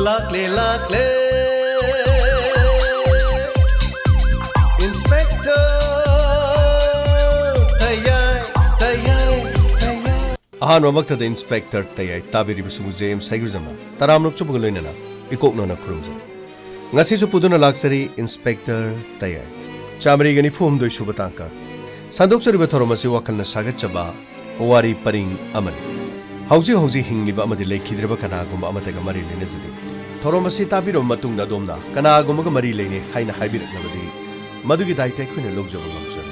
Lakle Inspector Tayai Ahan Makta the Inspector Tayai Tabiri Busu James Hagrizama Taramuk Chupulina Ikoknona Krumza Ngasi Puduna Luxury Inspector Tayai Chamari Gani Pum do Shubatanka Sandok Ribatoromasi Wakana Sagachaba Wari Paring Amani Hauji Hingiba Amadi Lake Kidriba Kanagum Amatega Mari Linizidi Toromasi Tabiro Matunda Domna Kanagumaga Mari Lane Haina Hybrid Navadi Madugi Daite Queen Logjo Lumsher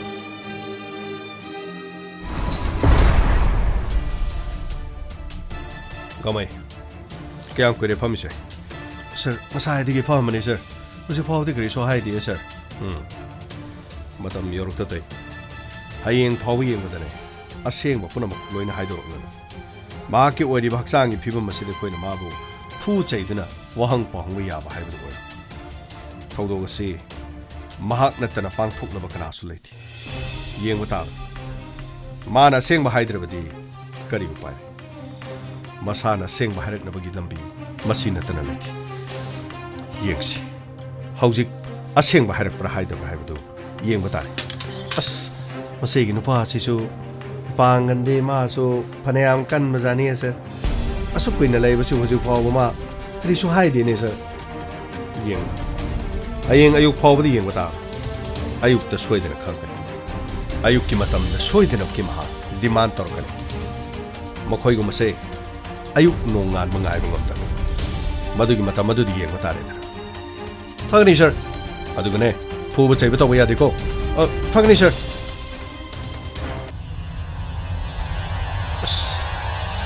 Gomay Kiam Kure Pamisher Sir, Masai Digi Palmani, sir. Was a power degree so high, dear sir? Madame Yorkate Haying Powie with the name. A saying of Punama going Hydro. Market where the Baksangi people must see the Queen of Marble. Poo Chadina, Wahang Pong, we have a hybrid way. Todo say Mahak Natana Pang Puk Nabakanasulate. Ying without Mana sing behind the Curry Pine. Masana sing behind Nabagi Masina Tanalati. Yengsi. Howsik, a sing behind a pride of Hybdo. Ying without us. Masagin Pasisu. Pang and de maso, Paneam can Mazania, sir. A so queen a labor to was you call Mama. Three so high dinner, sir. Ying. I ain't a you poverty yin without. I used the Sweden company. I you Kimatam, the Sweden of Kimha, demand Torkan. Mokoigo Mase. I you no man Mangai of them. Madugimata Madudi yin without it. Fagnisher. Adugane. Poor would say, but away at the go. Fagnisher.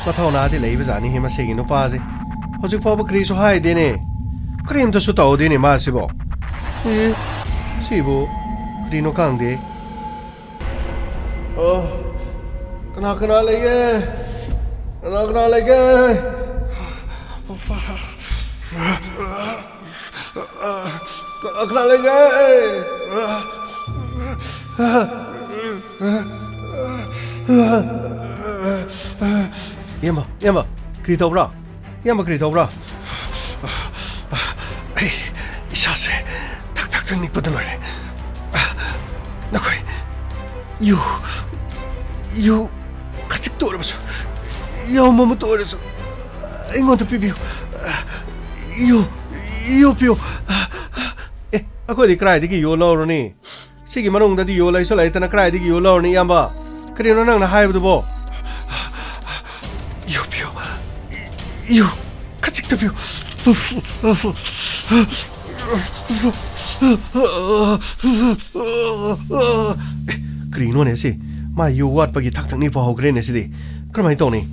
Matona de labors and him a saying no pazi. Was you probably so high, dinny? Cream to suit out in a massive. Sibo, Crino Kandi. Oh, Kanakana like Kanakana like Yamba, Crito bra. Yamba Crito bra. Hey, Isase, tak Nick put the note. No, you, Kachitorbs, your Momotors. I'm going to peep you, Pio. I could cry to give you Lorny. Sigimarong that you isolate and I cried to give you Lorny Yamba. Crino on the high of the ball. You, catching the view. Green one, I see. My you what but you tucked a nip of green is the Crammy Tony.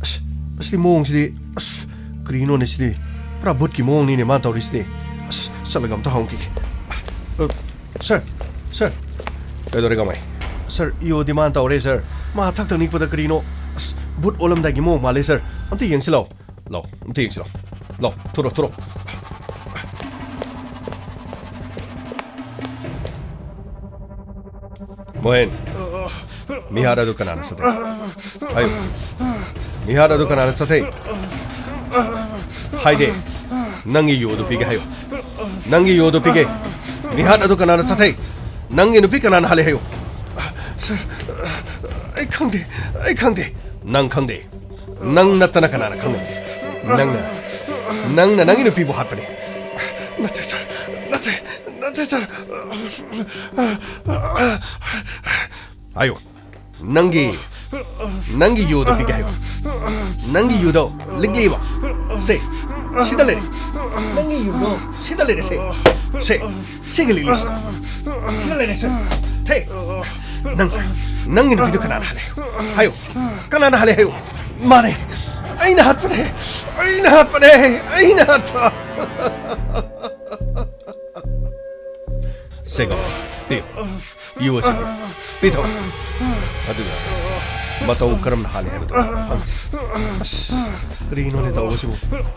Asli Mong city, Green one is the Prabutki Mong in a month of this day. Salagam to honky. Sir, Pedorigame. Sir, you demand our razor. Ma tucked a nip of the Grino. But all of the Gimo, my laser. I'm taking slow. Low, I'm taking slow. Low, Turo. Moen, Mihara do Canana Sate. Mihara do Canana Sate. Haide, Nangi Yodo Pigayo. Nangi Yodo Pige. Mihara do Canana Sate. Nangi no Picanan Haleo. Sir, I can't. Nang Kande. Nang Natanakanana Kande. Nang in the people happening. Not this, sir. Ayo. Nangi Yodo Pigayo. Nangi Yodo, Ligiva. Say, see the lady. Nangi Yodo, see the lady say, singly listen. See the lady say, take. Nang in the video canal. Hayo, Canana Haleo. Money. Ain't happening. Sego, Steve, you was a bit of Mato Karam Hale. Green on it always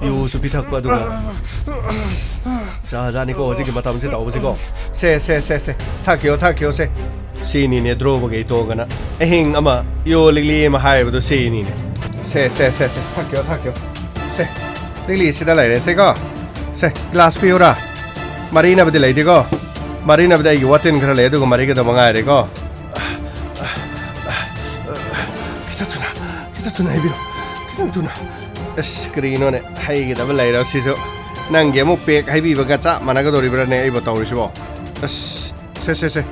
you should be talked about. Zanico, Zigimatam said always go. Say, Takio, say. Seen in a drove a togana. A hing ama, you lily him high with the scene in it. Say, Takio. Say, Lily sida laire se ko. Se glass piura. Marina bade lai de ko. Marina bade yu watin khara le du ko mari ke da mangai re ko. Kita tuna ibiro. Kita tuna. Screen on hai ke da lai ra si so. Nang ge mo pek hai bi ba ga cha mana ga dori bra ne ai ba taw ri si bo. Se.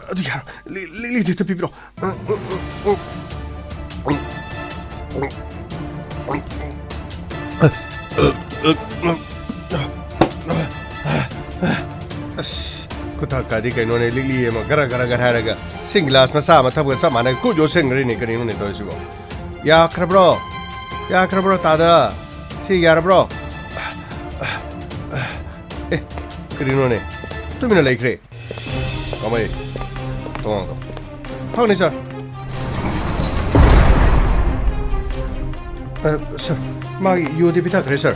Aduh ya, Lily itu pibro. Kuta kadi kayak nona Lily emang gara-gara harga singlas masa mata buat sama mana ku jo singri nih kini nona itu sih ya kerabro tada si ya bro kini nona tuh mina lagi kre kamai tunggu Pak nih sir sir magi yudi bita kre sir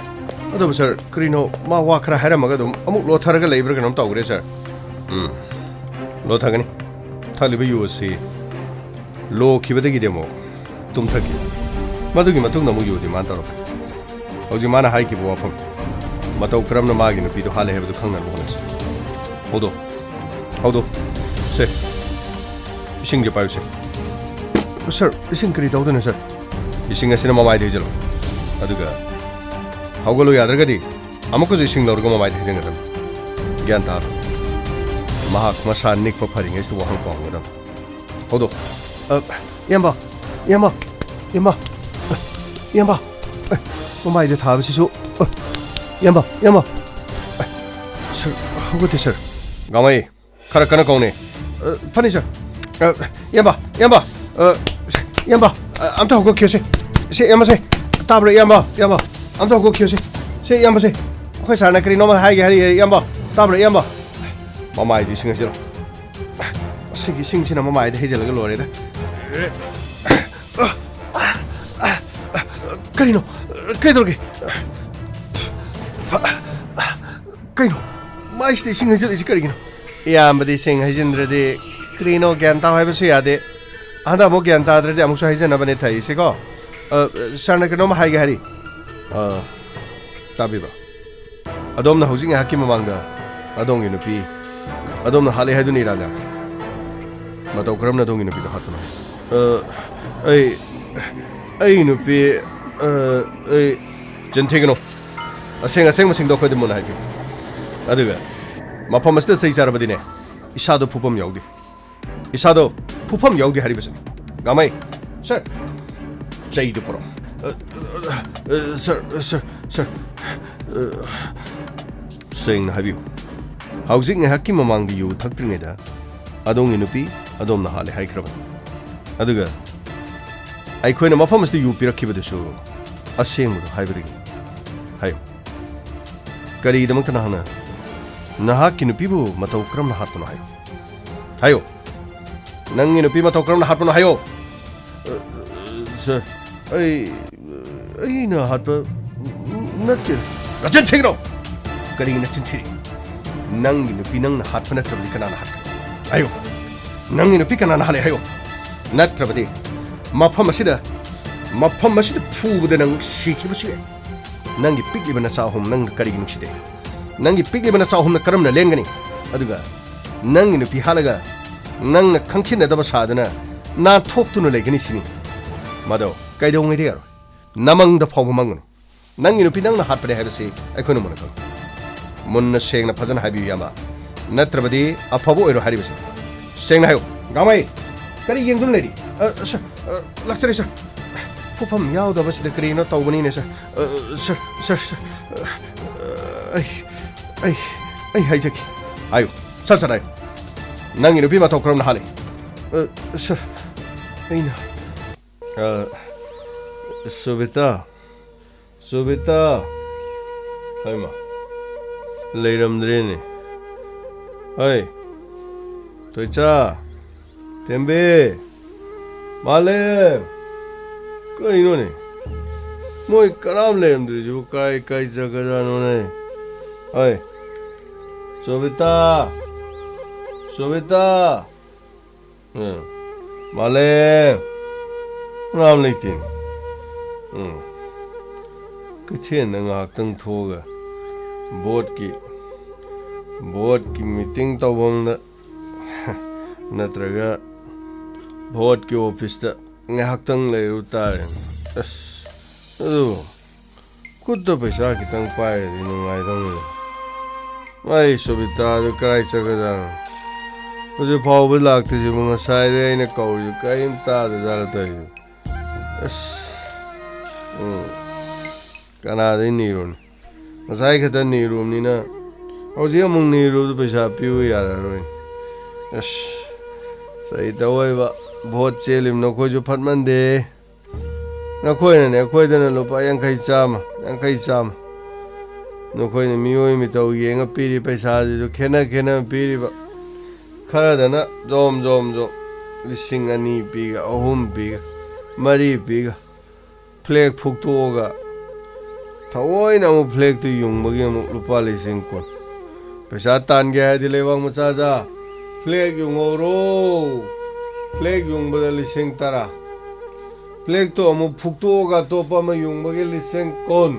aduh sir krino ma wakra hara maga dum amuk lo tharaga leibra kanam taw kre sir lo thagani thaliba yusi lo khibadagi demo tum thaki madugi matung namu yudi man taro hoji mana hai ki bo pham matau kramna magi no pido hale hebdu khangna bonas hodo se ising je payu se sir ising kri tawdana sir ising asina mamai de jalo aduga hawgalo yadragadi amuko ising lorgo mamai de jengadam gyan tar mahak masa nik pa pharing es wahang pang gadam hodo yamba mamai de thab si su yamba sir hawgate sir gamai khara kana kaune phani sir yamba amta hawgo kyose se yamba se tabra yamba amta hawgo kyose se yamba se khoi sarna kri no ma hai ge hari yamba tabra yamba mamai di singa jero sigi sina mamai de hejel ga lore da karino kai dorge kaino mais de singa jero isi karigino yamba di singa hejendra de krino gyanta hai bese yade anda mo gyanta adre de amusa hejena bane thai se ko sarna kno ma hai ge hari tabiba adom na hojing hakki mamangda adong inu pi adom na hale haiduni raja matau kram na dong inu pi da hatuna ai inu pi jenthegno aseng masing do khode mon hai ki aduga mafam asta sei charabadine isado phupam yaudi isado phupam yaudi haribasani gamai sir chai du pro sir sing habiu housing hakki mamang di yu thaktriне da adong inupi adom na hale haikraba aduga ai khoina mafam asta yu pirakhibadesu aseng mu haibri hayo kari damak na hana Nahak kinupibu matau kram na hatuna hayo nang inupi matau kram na hatuna hayo sir ai na hatpa natir rajan thegro kari na chinthiri nang inupi nang na hatpa na trabli kana na hat hayo nang inupi kana na hale hayo natrabdi mafam asida phubuda nang sikhibu chi nang gi pikli bana sa hom nang kari gi chide Nangi pikli bana chahum na karam na lengani aduga nang inu pi halaga nang na khangchin na daba sadana na thok tu no legani sini mado kaidong ngai de namang da phaw mangun nang inu pi nang na hat pade habisi aikhono mon ka mon na seng na phajana habi yama natrabadi aphabo ero haribisi seng na hayo gamai kari yengdun ledi sir laktari sir phupam yaw da basi da kri no tawbani ne sir ai jaki ayo sar ayo nang inu pi ma tokram na hale sir aina Sobita ai ma leiram drene ai toicha tembe male kaino ne moi karam leiram dre jo kai jaga jano ne ai Sobita Male Ram leitin Kithien nga tang thoga board ki meeting tawang na natraga board ki office da ngahaktang leiru tare kutta paisa kitang pai di nungai tang mai sobita du karai chakadang uje phawba lakte ji mga sai de aina kau ju kaim ta da jala tai kana de nirun masai khata nirum ni na hoji amung niru du paisa piu yara roi sai tawai ba vote chelim no ko ju phatman de na khoi na ne khoi da na lupa yang khai chama no khoi ne mioi mi tau yenga piri paisa ju khena piri ba khara da na jom lising ani piga ahum piga mari piga flag phuktoga thawoi na mu flag tu yung bagi mu lupa lising kon paisa tan ge di lewang macha ja flag yung oro flag yung bada lising tara flag to mu phuktoga to pa ma yung bagi lising kon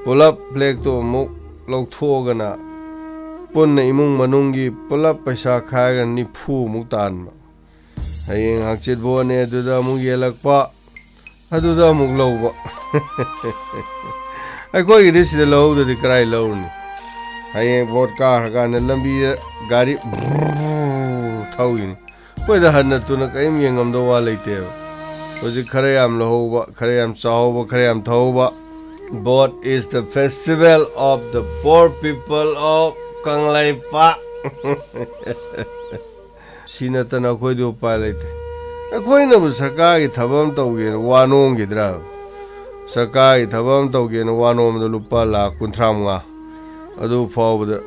pulap flag to mu lauthoga na punna imung manunggi pulap paisa khaga nifu muktan ma hayeng hakchit bo ne aduda muk yelakpa aduda muk lawba akoi gi disi de law de krai law ni hayeng vote ka ga na lambi gari thau ni koi da han tu na kaim yengam do wa leite hoji khare yam lohba khare yam chawba khare yam thauba vote is the festival of the poor people of Kanglaipa Sinatana koi do pilot. A coin of Sakagi Tabam Togen, one on Gidra Sakagi Tabam Togen, one on the Lupala Kuntramwa. I do forward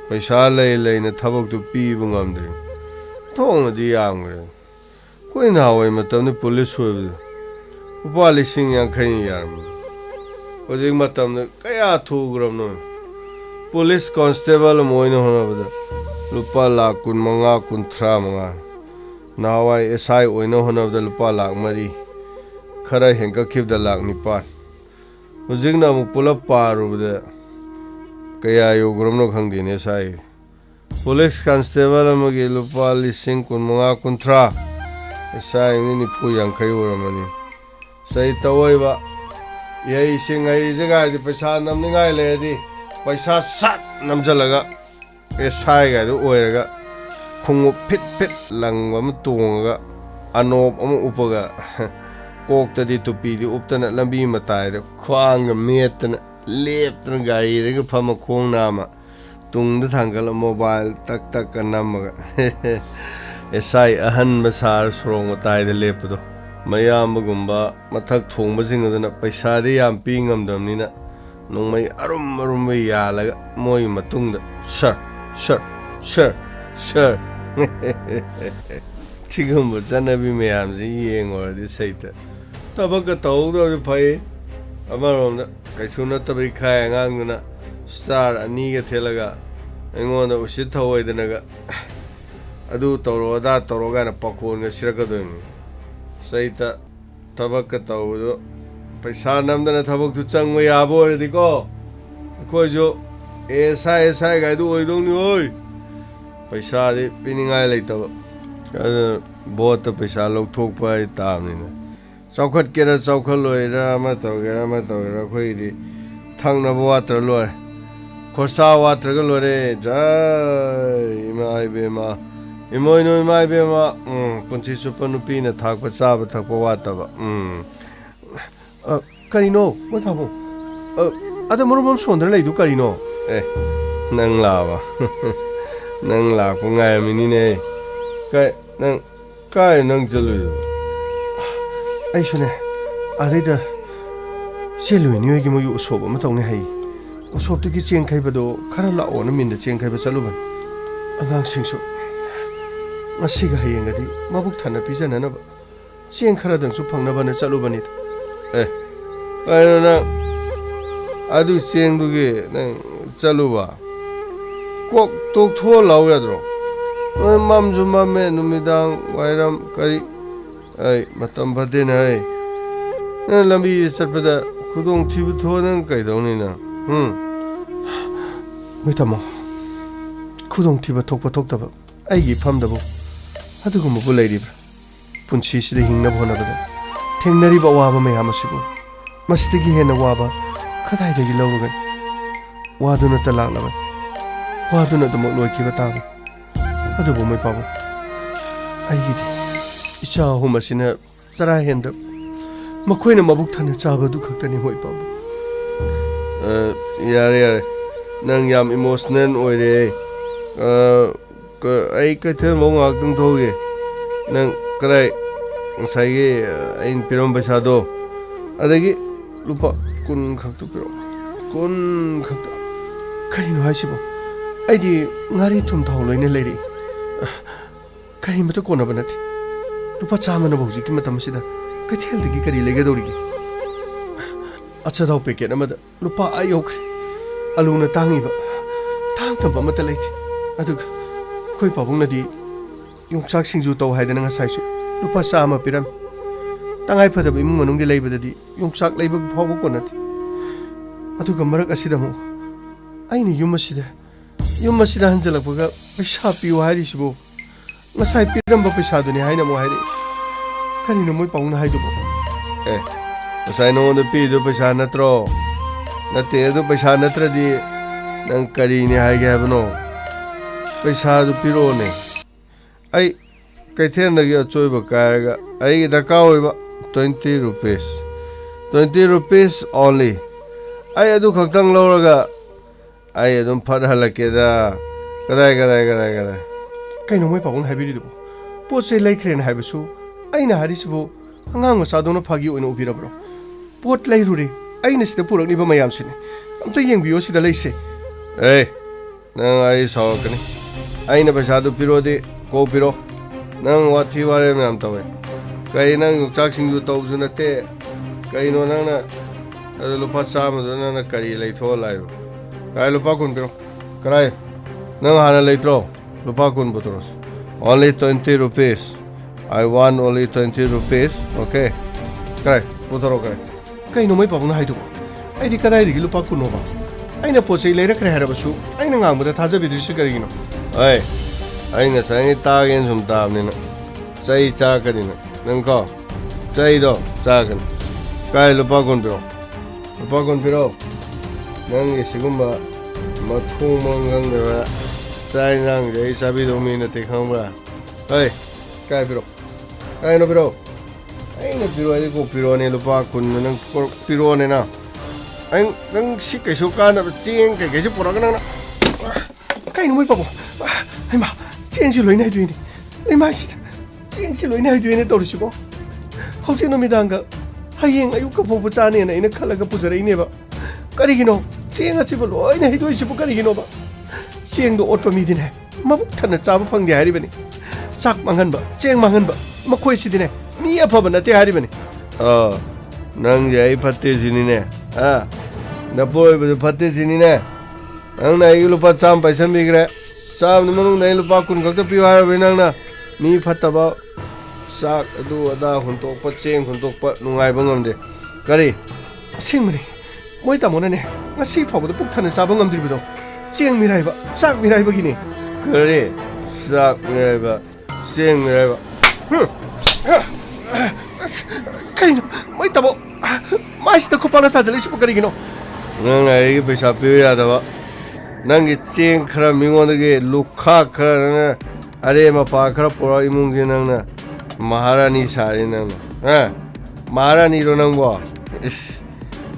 Pashale lane a tabak to peeving under Tong the young Queen how I met on the police with Upali singing a cane yarm. Was it matam the Kaya 2 gram? Police constable moino honabada lupa lakh kun manga kun thra manga nawai SI oino honabada lupa lakh mari khara henka khib da lakh nipan hujingna mu pulap parubada kaya yo gromno khangdi ne SI police constable amagi lupa lising kun manga kun thra SI ni phu yang khai oramani sai tawai ba yei singai jaga di paisa namni ngai le di paisa sat namjalaga SI ga du oiraga khungu fit langwa ma tonga anop ama upaga kokta di tupi di uptana lambi matai da khwang metna lepna gari da phama khong nama tungda thangala mobile tak kanamaga SI ahan masar srong matai da lepdo mayam gumba mathak thongba singadana paisa de yam pi ngamdamnina nongmai arum yalaga moi matungda sir tigumba chanabi mayam ji yengor di saita tabaka tawdo phai amarom kaisuna tabai khai angangna star ani ga thelaga engonda usit thawoidanaga adu tawroda tawroga na pakon ga sirakadon saita tabaka tawdo paisa namdana thabak tu changwa yabo redi ko khoi jo SI ga du oidong ni oi paisa de piningai leitaba bot paisa lokthok pai tamni chawkhat kera chawkhaloira ma tawgera khoi di thangna water lore khorsa water ga lore jai mai bema imoino mai bema punchi supanupi na thakpa chaba thakpa wataba karino mo thabo ada morom sondra leidu karino nang lawa nang la ko ngai mini ne kai nang jalu ai shune adida selu ni gi mo yu soba ma tawne hai osob ti gi cheng khai bado khara la on min da cheng khai ba chalu ban angang sing so ngasi ga hayeng gadi mabuk thana pijana na ba cheng khara dang su phangna ba na chalu bani na adu cheng du gi nang chalu ba kok tok tho law ya dro mam ju mam me numidang wairam kari ai matam bade na ai ꯅꯪ ꯂꯝꯕꯤ ꯆꯠꯄꯗ ꯈꯨꯗꯣꯡ ꯊꯤꯕ ꯊꯣꯛꯑ ꯅꯪ ꯀꯩꯗꯧꯅꯤꯅ ꯃꯣꯏ ꯇꯥꯃꯣ ꯈꯨꯗꯣꯡ ꯊꯤꯕ ꯊꯣꯛꯄ ꯊꯣꯛꯇꯕ ꯑꯩꯒꯤ ꯏꯐꯝꯗꯕꯨ ꯑꯗꯨꯒꯨꯝꯕꯕꯨ ꯂꯩꯔꯤꯕ꯭ꯔꯥ ꯄꯨꯟꯁꯤꯁꯤꯗ ꯍꯤꯡꯅꯕ ꯍꯣꯠꯅꯕꯗ ꯊꯦꯡꯅꯔꯤꯕ ꯑꯋꯥꯕ ꯃꯌꯥꯝ ꯑꯁꯤꯕꯨ ꯃꯁꯤꯗꯒꯤ ꯍꯦꯟꯅ ꯋꯥꯕ ꯀꯗꯥꯏꯗꯒꯤ ꯂꯧꯔꯒꯅꯤ ꯋꯥꯗꯨꯅꯇ ꯂꯥꯛꯂꯕꯅꯤ ꯋꯥꯗꯨꯅ ꯑꯗꯨꯃꯛ ꯂꯣꯏꯈꯤꯕ ꯇꯥꯕꯅꯤ ꯑꯗꯨꯕꯨ ꯃꯣꯏ ꯄꯥꯕꯨꯡ ꯑꯩꯒꯤꯗꯤ ꯏꯆꯥ ꯑꯍꯨꯝ ꯑꯁꯤꯅ ꯆꯔꯥ ꯍꯦꯟꯗꯕ ꯃꯈꯣꯏꯅ ꯃꯕꯨꯛ ꯊꯟꯅ ꯆꯥꯕ ꯑꯗꯨ ꯈꯛꯇꯅꯤ ꯃꯣꯏ ꯄꯥꯕꯨꯡ ꯌꯥꯔꯦ ꯌꯥꯔꯦ ꯅꯪ ꯌꯥꯝ ꯏꯃꯣꯁꯅꯦꯜ ꯑꯣꯏꯔꯦ ꯑꯩ ꯀꯩꯊꯦꯜꯐꯥꯎ ꯉꯥꯏꯍꯥꯛꯇꯪ ꯊꯣꯛꯎꯒꯦ ꯅꯪ ꯀꯗꯥꯏ ꯉꯁꯥꯏꯒꯤ ꯑꯩꯅ ꯄꯤꯔꯝꯕ ꯄꯩꯁꯥꯗꯣ ꯑꯗꯒꯤ ꯂꯨꯄꯥ 10 ꯈꯛꯇ ꯄꯤꯔꯛꯑꯣ 10 ꯈꯛꯇ ꯀꯔꯤꯅꯣ ꯍꯥꯏꯁꯤꯕꯣ ꯑꯩꯗꯤ ꯉꯥꯔꯤ ꯊꯨꯝ ꯊꯥꯎ ꯂꯣꯏꯅ ꯂꯩꯔꯛꯏ ꯀꯔꯤꯃꯇ ꯀꯣꯟꯅꯕ ꯅꯠꯇꯦ ꯂꯨꯄꯥ 100ꯅꯕꯨ ꯍꯧꯖꯤꯛꯀꯤ ꯃꯇꯝ ꯑꯁꯤꯗ ꯀꯩꯊꯦꯜꯗꯒꯤ ꯀꯔꯤ ꯂꯩꯒꯗꯧꯔꯤꯒꯦ ꯑꯆꯥꯊꯥꯎ ꯄꯦꯀꯦꯠ ꯑꯃꯗ ꯂꯨꯄꯥ ꯌꯧꯈ꯭ꯔꯦ ꯑꯂꯨꯅ ꯇꯥꯡꯉꯤꯕ ꯇꯥꯡꯗꯕ ꯑꯃꯠꯇ ꯂꯩꯇꯦ ꯑꯗꯨꯒ ꯑꯩꯈꯣꯏ ꯄꯥꯕꯨꯡꯅꯗꯤ ꯌꯣꯡꯆꯥꯛ ꯁꯤꯡꯖꯨ ꯇꯧ ꯍꯥꯏꯗꯅ ꯉꯁꯥꯏꯁꯨ ꯂꯨꯄꯥ 100 ꯄꯤꯔꯝꯃꯤ ꯇꯉꯥꯏ ꯐꯗꯕ ꯏꯃꯨꯡ ꯃꯅꯨꯡꯒꯤ ꯂꯩꯕꯗꯗꯤ ꯌꯣꯡꯆꯥꯛ ꯂꯩꯕ ꯐꯥꯎꯕ ꯀꯣꯟꯅꯗꯦ ꯑꯗꯨꯒ ꯃꯔꯛ ꯑꯁꯤꯗ ꯑꯃꯨꯛ ꯑꯩꯅ ꯌꯨꯝ ꯑꯁꯤꯗ ꯍꯟꯖꯜꯂꯛꯄꯒ ꯄꯩꯁꯥ ꯄꯤꯌꯨ ꯍꯥꯏꯔꯤꯁꯤꯕꯨ ꯉꯁꯥꯏ ꯄꯤꯔꯝꯕ ꯄꯩꯁꯥꯗꯨꯅꯤ ꯍꯥꯏꯅ ꯑꯃꯨꯛ ꯍꯥꯏꯔꯛꯏ ꯀꯔꯤꯅꯣ ꯃꯣꯏ ꯄꯥꯕꯨꯡꯅ ꯍꯥꯏꯗꯨꯕꯣ ꯉꯁꯥꯏ ꯅꯉꯣꯟꯗ ꯄꯤꯔꯤꯗꯣ ꯄꯩꯁꯥ ꯅꯠꯇ꯭ꯔꯣ ꯅꯠꯇꯦ ꯑꯗꯨ ꯄꯩꯁꯥ ꯅꯠꯇ꯭ꯔꯗꯤ ꯅꯪ ꯀꯔꯤꯅꯤ ꯍꯥꯏꯒꯦ ꯍꯥꯏꯕꯅꯣ ꯄꯩꯁꯥꯗꯨ ꯄꯤꯔꯛꯑꯣꯅꯦ ꯑꯩ ꯀꯩꯊꯦꯜꯗꯒꯤ ꯑꯆꯣꯏꯕ ꯀꯥꯏꯔꯒ ꯑꯩꯒꯤ ꯗꯔꯀꯥꯔ ꯑꯣꯏꯕ 20 rupees 20 rupees only ꯑꯩ ꯑꯗꯨ ꯈꯛꯇꯪ ꯂꯧꯔꯒ ꯑꯩ ꯑꯗꯨꯝ ꯐꯠ ꯍꯜꯂꯛꯀꯦꯗ ꯀꯗꯥꯏ ꯀꯩꯅꯣ ꯃꯣꯏ ꯄꯥꯕꯨꯡꯅ ꯍꯥꯏꯕꯤꯔꯤꯗꯨꯕꯣ ꯄꯣꯠ ꯆꯩ ꯂꯩꯈ꯭ꯔꯦꯅ ꯍꯥꯏꯕꯁꯨ ꯑꯩꯅ ꯍꯥꯏꯔꯤꯁꯤꯕꯨ ꯑꯉꯥꯡ ꯃꯆꯥꯗꯧꯅ ꯐꯥꯒꯤ ꯑꯣꯏꯅ ꯎꯕꯤꯔꯕ꯭ꯔꯣ ꯄꯣꯠ ꯂꯩꯔꯨꯔꯦ ꯑꯩꯅ ꯁꯤꯗ ꯄꯨꯔꯛꯂꯤꯕ ꯃꯌꯥꯝꯁꯤꯅꯤ ꯑꯝꯇ ꯌꯦꯡꯕꯤꯌꯣ ꯁꯤꯗ ꯂꯩꯁꯦ ꯅꯪ ꯑꯩ ꯁꯥꯎꯔꯛꯀꯅꯤ ꯑꯩꯅ ꯄꯩꯁꯥꯗꯨ ꯄꯤꯔꯣꯗꯤ ꯀꯣꯛ ꯄꯤꯔꯣ ꯅꯪ ꯋꯥꯊꯤ ꯋꯥꯔꯦꯝ ꯌꯥꯝ ꯇꯧꯋꯦ ꯀꯩ ꯅꯪ ꯌꯣꯡꯆꯥꯛ ꯁꯤꯡꯖꯨ ꯇꯧꯕꯁꯨ ꯅꯠꯇꯦ ꯀꯩꯅꯣ ꯅꯪꯅ ꯑꯗꯨ ꯂꯨꯄꯥ 100ꯗꯣ ꯅꯪꯅ ꯀꯔꯤ ꯂꯩꯊꯣꯛꯑ ꯂꯥꯛꯏꯕ ꯀꯥꯏ ꯂꯨꯄꯥ 10 ꯄꯤꯔꯣ ꯀꯔꯥꯏ ꯅꯪ ꯍꯥꯟꯅ ꯂꯩꯇ꯭ꯔꯣ ꯂꯨꯄꯥ 10 ꯄꯨꯊꯣꯔꯣ only 20 rupees I want only 20 rupees okay ꯀꯔꯥꯏ ꯄꯨꯊꯣꯔꯣ ꯀꯔꯥꯏ ꯀꯩꯅꯣ ꯃꯣꯏ ꯄꯥꯕꯨꯡꯅ ꯍꯥꯏꯗꯨꯕꯣ ꯑꯩꯗꯤ ꯀꯗꯥꯏꯗꯒꯤ ꯂꯨꯄꯥ 10ꯅꯣꯕ ꯑꯩꯅ ꯄꯣꯠ ꯆꯩ ꯂꯩꯔꯛꯈ꯭ꯔꯦ ꯍꯥꯏꯔꯕꯁꯨ ꯑꯩꯅ ꯉꯥꯡꯕꯗ ꯊꯥꯖꯕꯤꯗ꯭ꯔꯤꯁꯤ ꯀꯔꯤꯒꯤꯅꯣ ꯑꯩ ꯉꯁꯥꯏ ꯇꯥꯒꯦꯅ ꯁꯨꯝ ꯇꯥꯕꯅꯤꯅ ꯆꯩ ꯆꯥꯔꯛꯀꯅꯤꯅ ꯅꯪ ꯀꯣ ꯆꯩꯗꯣ ꯆꯥꯔꯛꯀꯅꯤ ꯀꯥꯏ ꯂꯨꯄꯥ 10 ꯄꯤꯔꯣ ꯂꯨꯄꯥ 10 ꯄꯤꯔꯣ ꯅꯪꯒꯤ ꯁꯤꯒꯨꯝꯕ ꯃꯊꯣꯡ ꯃꯔꯝ ꯈꯪꯗꯕ ꯆꯥꯛ ꯏꯟꯁꯥꯡꯁꯦ ꯑꯩ ꯆꯥꯕꯤꯗꯧ ꯃꯤ ꯅꯠꯇꯦ ꯈꯪꯕ꯭ꯔꯥ ꯀꯥꯏ ꯄꯤꯔꯣ ꯀꯥꯏꯅꯣ ꯄꯤꯔꯣ ꯑꯩꯅ ꯄꯤꯔꯣ ꯑꯩꯗꯤ ꯀꯣꯛ ꯄꯤꯔꯣꯅꯦ ꯂꯨꯄꯥ 10 ꯅꯪ ꯄꯤꯔꯣꯅꯦ ꯅꯪ ꯁꯤ ꯀꯩꯁꯨ ꯀꯥꯟꯅꯕ ꯆꯦꯡ ꯀꯩꯀꯩꯁꯨ ꯄꯨꯔꯛꯒ ꯅꯪꯅ ꯀꯩꯅꯣ ꯃꯣꯏ ꯄꯥꯕꯨꯡ ꯍꯩꯃꯥ ꯆꯦꯡꯁꯤ ꯂꯣꯏꯅ ꯍꯩꯗꯣꯏꯅꯤ ꯂꯩꯃꯥꯏꯁꯤꯗ ꯆꯦꯡꯁꯤ ꯂꯣꯏꯅ ꯍꯩꯗꯣꯏꯅꯦ ꯇꯧꯔꯤꯁꯤꯕꯣ ꯍꯧꯖꯤꯛ ꯅꯨꯃꯤꯗꯥꯡꯒ ꯍꯌꯦꯡ ꯑꯌꯨꯛꯀ ꯐꯥꯎꯕ ꯆꯥꯅꯦꯅ ꯑꯩꯅ ꯈꯜꯂꯒ ꯄꯨꯖꯔꯛꯏꯅꯦꯕ ꯀꯔꯤꯒꯤꯅꯣ ꯆꯦꯡ ꯑꯁꯤꯕꯨ ꯂꯣꯏꯅ ꯍꯩꯗꯣꯏꯁꯤꯕꯨ ꯀꯔꯤꯒꯤꯅꯣꯕ ꯆꯦꯡꯗꯣ ꯑꯣꯠꯄ ꯃꯤꯗꯤꯅꯦ ꯃꯕꯨꯛ ꯊꯟꯅ ꯆꯥꯕ ꯐꯪꯗꯦ ꯍꯥꯏꯔꯤꯕꯅꯤ ꯆꯥꯛ ꯃꯥꯡꯍꯟꯕ ꯆꯦꯡ ꯃꯥꯡꯍꯟꯕ ꯃꯈꯣꯏꯁꯤꯗꯤꯅꯦ ꯃꯤ ꯑꯐꯕ ꯅꯠꯇꯦ ꯍꯥꯏꯔꯤꯕꯅꯤ ꯅꯪꯁꯦ ꯑꯩ ꯐꯠꯇꯦ ꯁꯤꯅꯤꯅꯦ ꯅꯄꯣꯏꯕꯁꯨ ꯐꯠꯇꯦ ꯁꯤꯅꯤꯅꯦ ꯅꯪꯅ ꯑꯩꯒꯤ ꯂꯨꯄꯥ 100 ꯄꯩꯁꯟꯕꯤꯈ꯭ꯔꯦ 100ꯒꯤ ꯃꯅꯨꯡꯗ ꯑꯩ ꯂꯨꯄꯥ 10 ꯈꯛꯇ ꯄꯤꯌꯨ ꯍꯥꯏꯔꯕꯅꯤ ꯅꯪꯅ ꯃꯤ ꯐꯠꯇꯕ ꯆꯥꯛ ꯑꯗꯨ ꯑꯗꯥ ꯍꯨꯟꯇꯣꯛꯄ ꯆꯦꯡ ꯍꯨꯟꯇꯣꯛꯄ ꯅꯨꯡꯉꯥꯏꯕ ꯉꯝꯗꯦ ꯀꯔꯤ ꯑꯁꯦꯡꯕꯅꯤ ꯃꯣꯏ ꯇꯥꯃꯣꯅꯅꯦ ꯉꯁꯤ ꯐꯥꯎꯕꯗ ꯄꯨꯛ ꯊꯟꯅ ꯆꯥꯕ ꯉꯝꯗ꯭ꯔꯤꯕꯗꯣ ꯆꯦꯡ ꯃꯤꯔꯥꯏꯕ ꯆꯥꯛ ꯃꯤꯔꯥꯏꯕꯒꯤꯅꯤ ꯀꯔꯤ ꯆꯥꯛ ꯃꯤꯔꯥꯏꯕ ꯆꯦꯡ ꯃꯤꯔꯥꯏꯕ ꯀꯔꯤꯅꯣ ꯃꯣꯏ ꯇꯥꯃꯣ ꯃꯥꯏꯁꯤꯗ ꯈꯨꯄꯥꯛꯅ ꯊꯥꯖꯤꯜꯂꯛꯏꯁꯤꯕꯨ ꯀꯔꯤꯒꯤꯅꯣ ꯅꯪꯅ ꯑꯩꯒꯤ ꯄꯩꯁꯥ ꯄꯤꯕ ꯌꯥꯗꯕ ꯅꯪꯒꯤ ꯆꯦꯡ ꯈꯔ ꯃꯤꯉꯣꯟꯗꯒꯤ ꯂꯨꯈꯥꯛ ꯈꯔ ꯅꯪꯅ ꯑꯔꯦꯝ ꯑꯄꯥ ꯈꯔ ꯄꯨꯔꯛ ꯏꯃꯨꯡꯁꯤ ꯅꯪꯅ ꯃꯍꯥꯔꯥꯅꯤ ꯁꯥꯔꯤ ꯅꯪꯅ ꯃꯍꯥꯔꯥꯅꯤꯔꯣ ꯅꯪꯕꯣ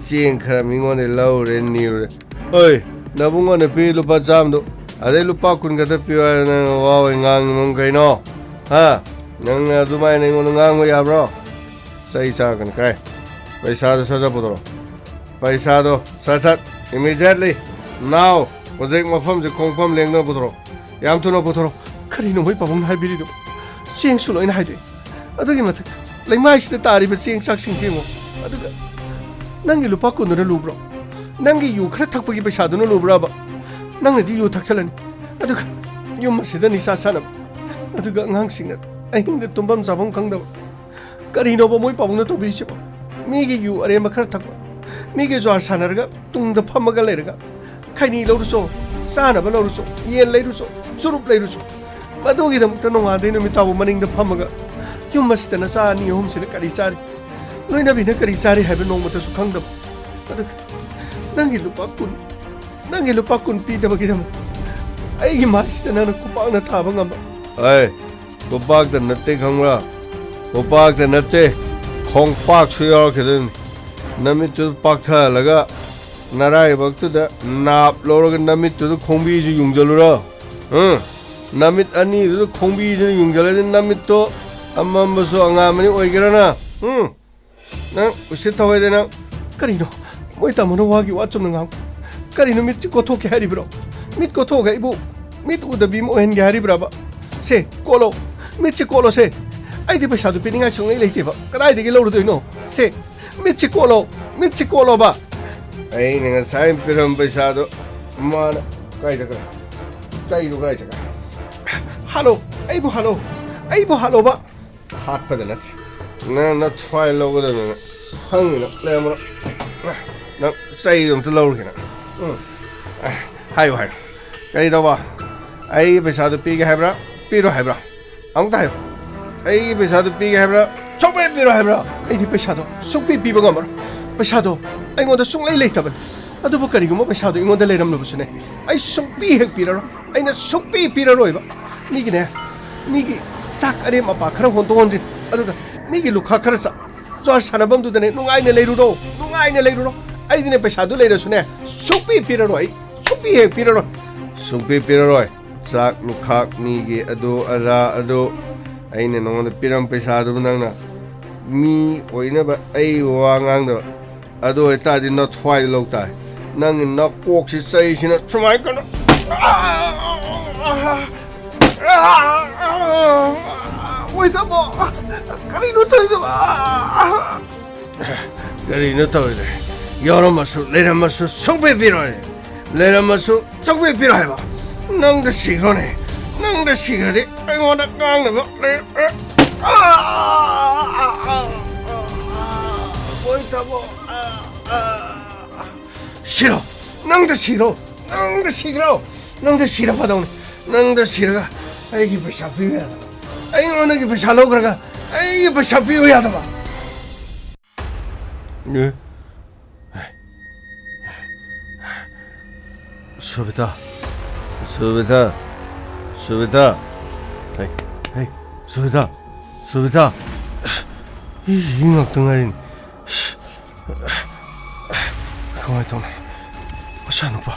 ꯆꯦꯡ ꯈꯔ ꯃꯤꯉꯣꯟꯗꯒꯤ ꯂꯧꯔꯦ ꯅꯤꯔꯨꯔꯦ ꯅꯕꯨꯡꯉꯣꯟꯗ ꯄꯤ ꯂꯨꯄꯥ 100ꯗꯣ ꯑꯗꯩ ꯂꯨꯄꯥ 10 ꯈꯛꯇ ꯄꯤꯌꯨ ꯍꯥꯏꯔ ꯅꯪꯅ ꯋꯥꯋꯦ ꯉꯥꯡꯉꯤꯃꯨꯡ ꯀꯩꯅꯣ ꯅꯪꯅ ꯑꯗꯨꯃꯥꯏꯅ ꯑꯩꯉꯣꯟꯗ ꯉꯥꯡꯕ ꯌꯥꯕ꯭ꯔꯣ ꯆꯩ ꯆꯥꯔꯛꯀꯅꯤ ꯀꯥꯏ ꯄꯩꯁꯥꯗꯣ ꯁꯠ ꯄꯨꯊꯣꯔꯛꯑꯣ ꯄꯩꯁꯥꯗꯣ ꯁꯠ immediately now ꯍꯧꯖꯤꯛ ꯃꯐꯝꯁꯦ ꯈꯣꯡꯐꯝ ꯂꯦꯡꯗꯅ ꯄꯨꯊꯣꯔꯛꯑꯣ ꯌꯥꯝ ꯊꯨꯅ ꯄꯨꯊꯣꯔꯛꯑꯣ ꯀꯔꯤꯅꯣ ꯃꯣꯏ ꯄꯥꯕꯨꯡꯅ ꯍꯥꯏꯕꯤꯔꯤꯗꯣ ꯆꯦꯡꯁꯨ ꯂꯣꯏꯅ ꯍꯥꯏꯗꯣꯛꯏ ꯑꯗꯨꯒꯤ ꯃꯊꯛꯇ ꯂꯩꯃꯥꯏꯁꯤꯗ ꯇꯥꯔꯤꯕ ꯆꯦꯡ ꯆꯥꯛꯁꯤꯡꯁꯤ ꯌꯦꯡꯉꯣ ꯑꯗꯨꯒ ꯅꯪꯒꯤ ꯂꯨꯄꯥ 10ꯗꯨꯅ ꯂꯨꯕ꯭ꯔꯣ ꯅꯪꯒꯤ ꯌꯨ ꯈꯔ ꯊꯛꯄꯒꯤ ꯄꯩꯁꯥꯗꯨꯅ ꯂꯨꯕ꯭ꯔꯕ ꯅꯪꯅꯗꯤ ꯌꯨ ꯊꯛꯆꯜꯂꯅꯤ ꯑꯗꯨꯒ ꯌꯨꯝ ꯑꯁꯤꯗ ꯅꯤꯁꯥ ꯁꯥꯟꯅꯕ ꯑꯗꯨꯒ ꯑꯉꯥꯡꯁꯤꯡꯅ ꯑꯍꯤꯡꯗ ꯇꯨꯝꯐꯝ ꯆꯥꯐꯝ ꯈꯪꯗꯕ ꯀꯔꯤꯅꯣꯕ ꯃꯣꯏ ꯄꯥꯕꯨꯡꯅ ꯇꯧꯕꯤꯔꯤꯁꯤꯕꯣ ꯃꯤꯒꯤ ꯌꯨ ꯑꯔꯦꯝꯕ ꯈꯔ ꯊꯛꯄ ꯃꯤꯒꯤ ꯖ꯭ꯋꯥꯔ ꯁꯥꯟꯅꯔꯒ ꯇꯨꯡꯗ ꯐꯝꯃꯒ ꯂꯩꯔꯒ ꯈꯩꯅꯤ ꯂꯧꯔꯨꯆꯣ ꯆꯥꯅꯕ ꯂꯧꯔꯨꯆꯣ ꯌꯦꯟ ꯂꯩꯔꯨꯆꯣ ꯆꯨꯔꯨꯞ ꯂꯩꯔꯨꯆꯣ ꯃꯗꯨꯒꯤꯗꯃꯛꯇ ꯅꯣꯡꯉꯥꯟꯗꯩ ꯅꯨꯃꯤꯠ ꯇꯥꯕꯨ ꯃꯅꯤꯡꯗ ꯐꯝꯃꯒ ꯌꯨꯝ ꯑꯁꯤꯗ ꯅꯆꯥ ꯑꯅꯤ ꯑꯍꯨꯝꯁꯤꯅ ꯀꯔꯤ ꯆꯥꯔꯤ ꯂꯣꯏꯅꯕꯤꯅ ꯀꯔꯤ ꯆꯥꯔꯤ ꯍꯥꯏꯕ ꯅꯣꯡꯃꯇꯁꯨ ꯈꯪꯗꯕ ꯑꯗꯨꯒ ꯅꯪꯒꯤ ꯂꯨꯄꯥ ꯀꯨꯟ ꯄꯤꯗꯕꯒꯤꯗꯃꯛ ꯑꯩꯒꯤ ꯃꯥꯏꯁꯤꯗ ꯅꯪꯅ ꯈꯨꯄꯥꯛꯅ ꯊꯥꯕ ꯉꯝꯕ ꯑꯩ ꯈꯨꯄꯥꯛꯇ ꯅꯠꯇꯦ ꯈꯪꯕ꯭ꯔꯥ ꯈꯨꯄꯥꯛꯇ ꯅꯠꯇꯦ ꯈꯣꯡꯄꯥꯛꯁꯨ ꯌꯥꯎꯔꯛꯈꯤꯗꯣꯏꯅꯤ ꯅꯃꯤꯠꯇꯨ ꯄꯥꯛꯊꯍꯜꯂꯒ ꯅꯔꯥꯏꯕꯛꯇꯨꯗ ꯅꯥꯞ ꯂꯧꯔꯒ ꯅꯃꯤꯠꯇꯨꯗ ꯈꯣꯡꯕꯤꯁꯨ ꯌꯨꯡꯖꯜꯂꯨꯔꯣ ꯅꯃꯤꯠ ꯑꯅꯤꯗꯨꯗ ꯈꯣꯡꯕꯤꯗꯨꯅ ꯌꯨꯡꯖꯜꯂꯗꯤ ꯅꯃꯤꯠꯇꯣ ꯑꯃꯝꯕꯁꯨ ꯑꯉꯥꯟꯕꯅꯤ ꯑꯣꯏꯒꯦꯔꯅ ꯅꯪ ꯎꯁꯤꯠ ꯊꯧꯋꯥꯏꯗ ꯅꯪ ꯀꯔꯤꯅꯣ ꯃꯣꯏ ꯇꯥꯃꯣꯅ ꯋꯥꯒꯤ ꯋꯥ ꯆꯨꯝꯅ ꯉꯥꯡꯕ ꯀꯔꯤꯅꯣ ꯃꯤꯠꯁꯤ ꯀꯣꯊꯣꯛꯀꯦ ꯍꯥꯏꯔꯤꯕ꯭ꯔꯣ ꯃꯤꯠ ꯀꯣꯊꯣꯛꯑꯒ ꯑꯩꯕꯨ ꯃꯤꯠ ꯎꯗꯕꯤ ꯑꯃ ꯑꯣꯏꯍꯟꯒꯦ ꯍꯥꯏꯔꯤꯕ꯭ꯔꯕ ꯁꯦ ꯀꯣꯠꯂꯣ ꯃꯤꯠꯁꯦ ꯀꯣꯠꯂꯣꯁꯦ ꯑꯩꯗꯤ ꯄꯩꯁꯥꯗꯨ ꯄꯤꯅꯤꯡꯉꯥꯏ ꯁꯨꯡꯂꯩ ꯂꯩꯇꯦꯕ ꯀꯗꯥꯏꯗꯒꯤ ꯂꯧꯔꯨꯗꯣꯏꯅꯣ ꯁꯦ ꯃꯤꯠꯁꯤ ꯀꯣꯠꯂꯣꯕ ꯑꯩꯅ ꯉꯁꯥꯏ ꯄꯤꯔꯝ ꯄꯩꯁꯥꯗꯣ ꯃꯥꯅ ꯀꯥꯏ ꯆꯠꯈ꯭ꯔꯦ ꯆꯩꯗꯨ ꯀꯥꯏ ꯆꯠꯈ꯭ꯔꯦ ꯍꯜꯂꯣ ꯑꯩꯕꯨ ꯍꯜꯂꯣꯕ ꯍꯥꯠꯄꯗ ꯅꯠꯇꯦ ꯅꯪ ꯊ꯭ꯋꯥꯏ ꯂꯧꯒꯗꯕꯅꯤꯅ ꯍꯪꯉꯤꯅ ꯂꯩꯔꯝꯕ꯭ꯔꯣ ꯅꯪ ꯆꯩꯗꯣ ꯑꯝꯇ ꯂꯧꯔꯨꯒꯦꯅ ꯍꯥꯏꯌꯨ ꯀꯔꯤ ꯇꯧꯕ ꯑꯩꯒꯤ ꯄꯩꯁꯥꯗꯨ ꯄꯤꯒꯦ ꯍꯥꯏꯕ꯭ꯔꯥ ꯄꯤꯔꯣ ꯍꯥꯏꯕ꯭ꯔꯥ ꯑꯃꯨꯛꯇ ꯍꯥꯏꯌꯨ ꯑꯩꯒꯤ ꯄꯩꯁꯥꯗꯨ ꯄꯤꯒꯦ ꯍꯥꯏꯕ꯭ꯔꯥ ꯁꯨꯡꯄꯤ ꯄꯤꯔꯣ ꯍꯥꯏꯕ꯭ꯔꯥ ꯑꯩꯗꯤ ꯄꯩꯁꯥꯗꯣ ꯁꯨꯡꯄꯤ ꯄꯤꯕ ꯉꯝꯃꯔꯣꯏ ꯄꯩꯁꯥꯗꯣ ꯑꯩꯉꯣꯟꯗ ꯁꯨꯡꯂꯩ ꯂꯩꯇꯕꯅꯤ ꯑꯗꯨꯕꯨ ꯀꯔꯤꯒꯨꯝꯕ ꯄꯩꯁꯥꯗꯣ ꯑꯩꯉꯣꯟꯗ ꯂꯩꯔꯝꯂꯕꯁꯨꯅꯦ ꯑꯩ ꯁꯨꯡꯄꯤ ꯍꯦꯛ ꯄꯤꯔꯔꯣꯏ ꯑꯩꯅ ꯁꯨꯡꯄꯤ ꯄꯤꯔꯔꯣꯏꯕ ꯃꯤꯒꯤ ꯆꯥꯛ ꯑꯔꯦꯝ ꯑꯄꯥ ꯈꯔ ꯍꯣꯟꯗꯣꯛ ꯍꯣꯟꯖꯤꯟ ꯑꯗꯨꯒ ꯃꯤꯒꯤ ꯂꯨꯈꯥ ꯈꯔ ꯖ꯭ꯋꯥꯔ ꯁꯥꯟꯅꯐꯝꯗꯨꯗꯅꯦ ꯅꯨꯡꯉꯥꯏꯅ ꯂꯩꯔꯨꯔꯣ ꯑꯩꯗꯤꯅꯦ ꯄꯩꯁꯥꯗꯨ ꯂꯩꯔꯁꯨꯅꯦ ꯁꯨꯡꯄꯤ ꯄꯤꯔꯔꯣꯏ ꯑꯩ ꯁꯨꯡꯄꯤ ꯍꯦꯛ ꯄꯤꯔꯔꯣꯏ ꯁꯨꯡꯄꯤ ꯄꯤꯔꯔꯣꯏ ꯆꯥꯛ ꯂꯨꯈꯥꯛ ꯃꯤꯒꯤ ꯑꯗꯨ ꯑꯗꯥ ꯑꯗꯨ ꯑꯩꯅ ꯅꯉꯣꯟꯗ ꯄꯤꯔꯝ ꯄꯩꯁꯥꯗꯨꯕꯨ ꯅꯪꯅ ꯃꯤ ꯑꯣꯏꯅꯕ ꯑꯩ ꯋꯥ ꯉꯥꯡꯗꯕ ꯑꯗꯨ ꯑꯣꯏꯇꯥꯔꯗꯤ ꯅꯊ꯭ꯋꯥꯏꯗ ꯂꯧ ꯇꯥꯏ ꯅꯪꯒꯤ ꯅꯀꯣꯛꯁꯤ ꯆꯩꯁꯤꯅ ꯁꯨꯃꯥꯏꯅ ꯀꯩꯅꯣ ꯑꯣꯏꯗꯕꯣ ꯀꯔꯤꯅꯣ ꯇꯧꯔꯤꯗꯣ ꯀꯔꯤꯅꯣ ꯇꯧꯔꯤꯗꯣ ꯌꯥꯎꯔꯝꯃꯁꯨ ꯂꯩꯔꯝꯃꯁꯨ ꯁꯨꯡꯄꯤ ꯄꯤꯔꯣꯏ ꯂꯩꯔꯝꯃꯁꯨ ꯁꯨꯡꯄꯤ ꯄꯤꯔꯣ ꯍꯥꯏꯕ ꯅꯪꯗ ꯁꯤꯈ꯭ꯔꯣꯅꯦ ꯅꯪꯗ ꯁꯤꯈ꯭ꯔꯗꯤ ꯑꯩꯉꯣꯟꯗ ꯉꯥꯡꯅꯕ ꯑꯣꯏꯗꯕꯣ 시러 낭도 싫어 낭도 싫어 낭도 싫어 받아오네 낭도 싫어가 아이기 뭐 샤피우야 아이 오늘 기 샤로 그러가 아이기 뭐 샤피우야 봐 네 수비다 에이 수비다 이 인학 동아리 가만히 있다 샤노 봐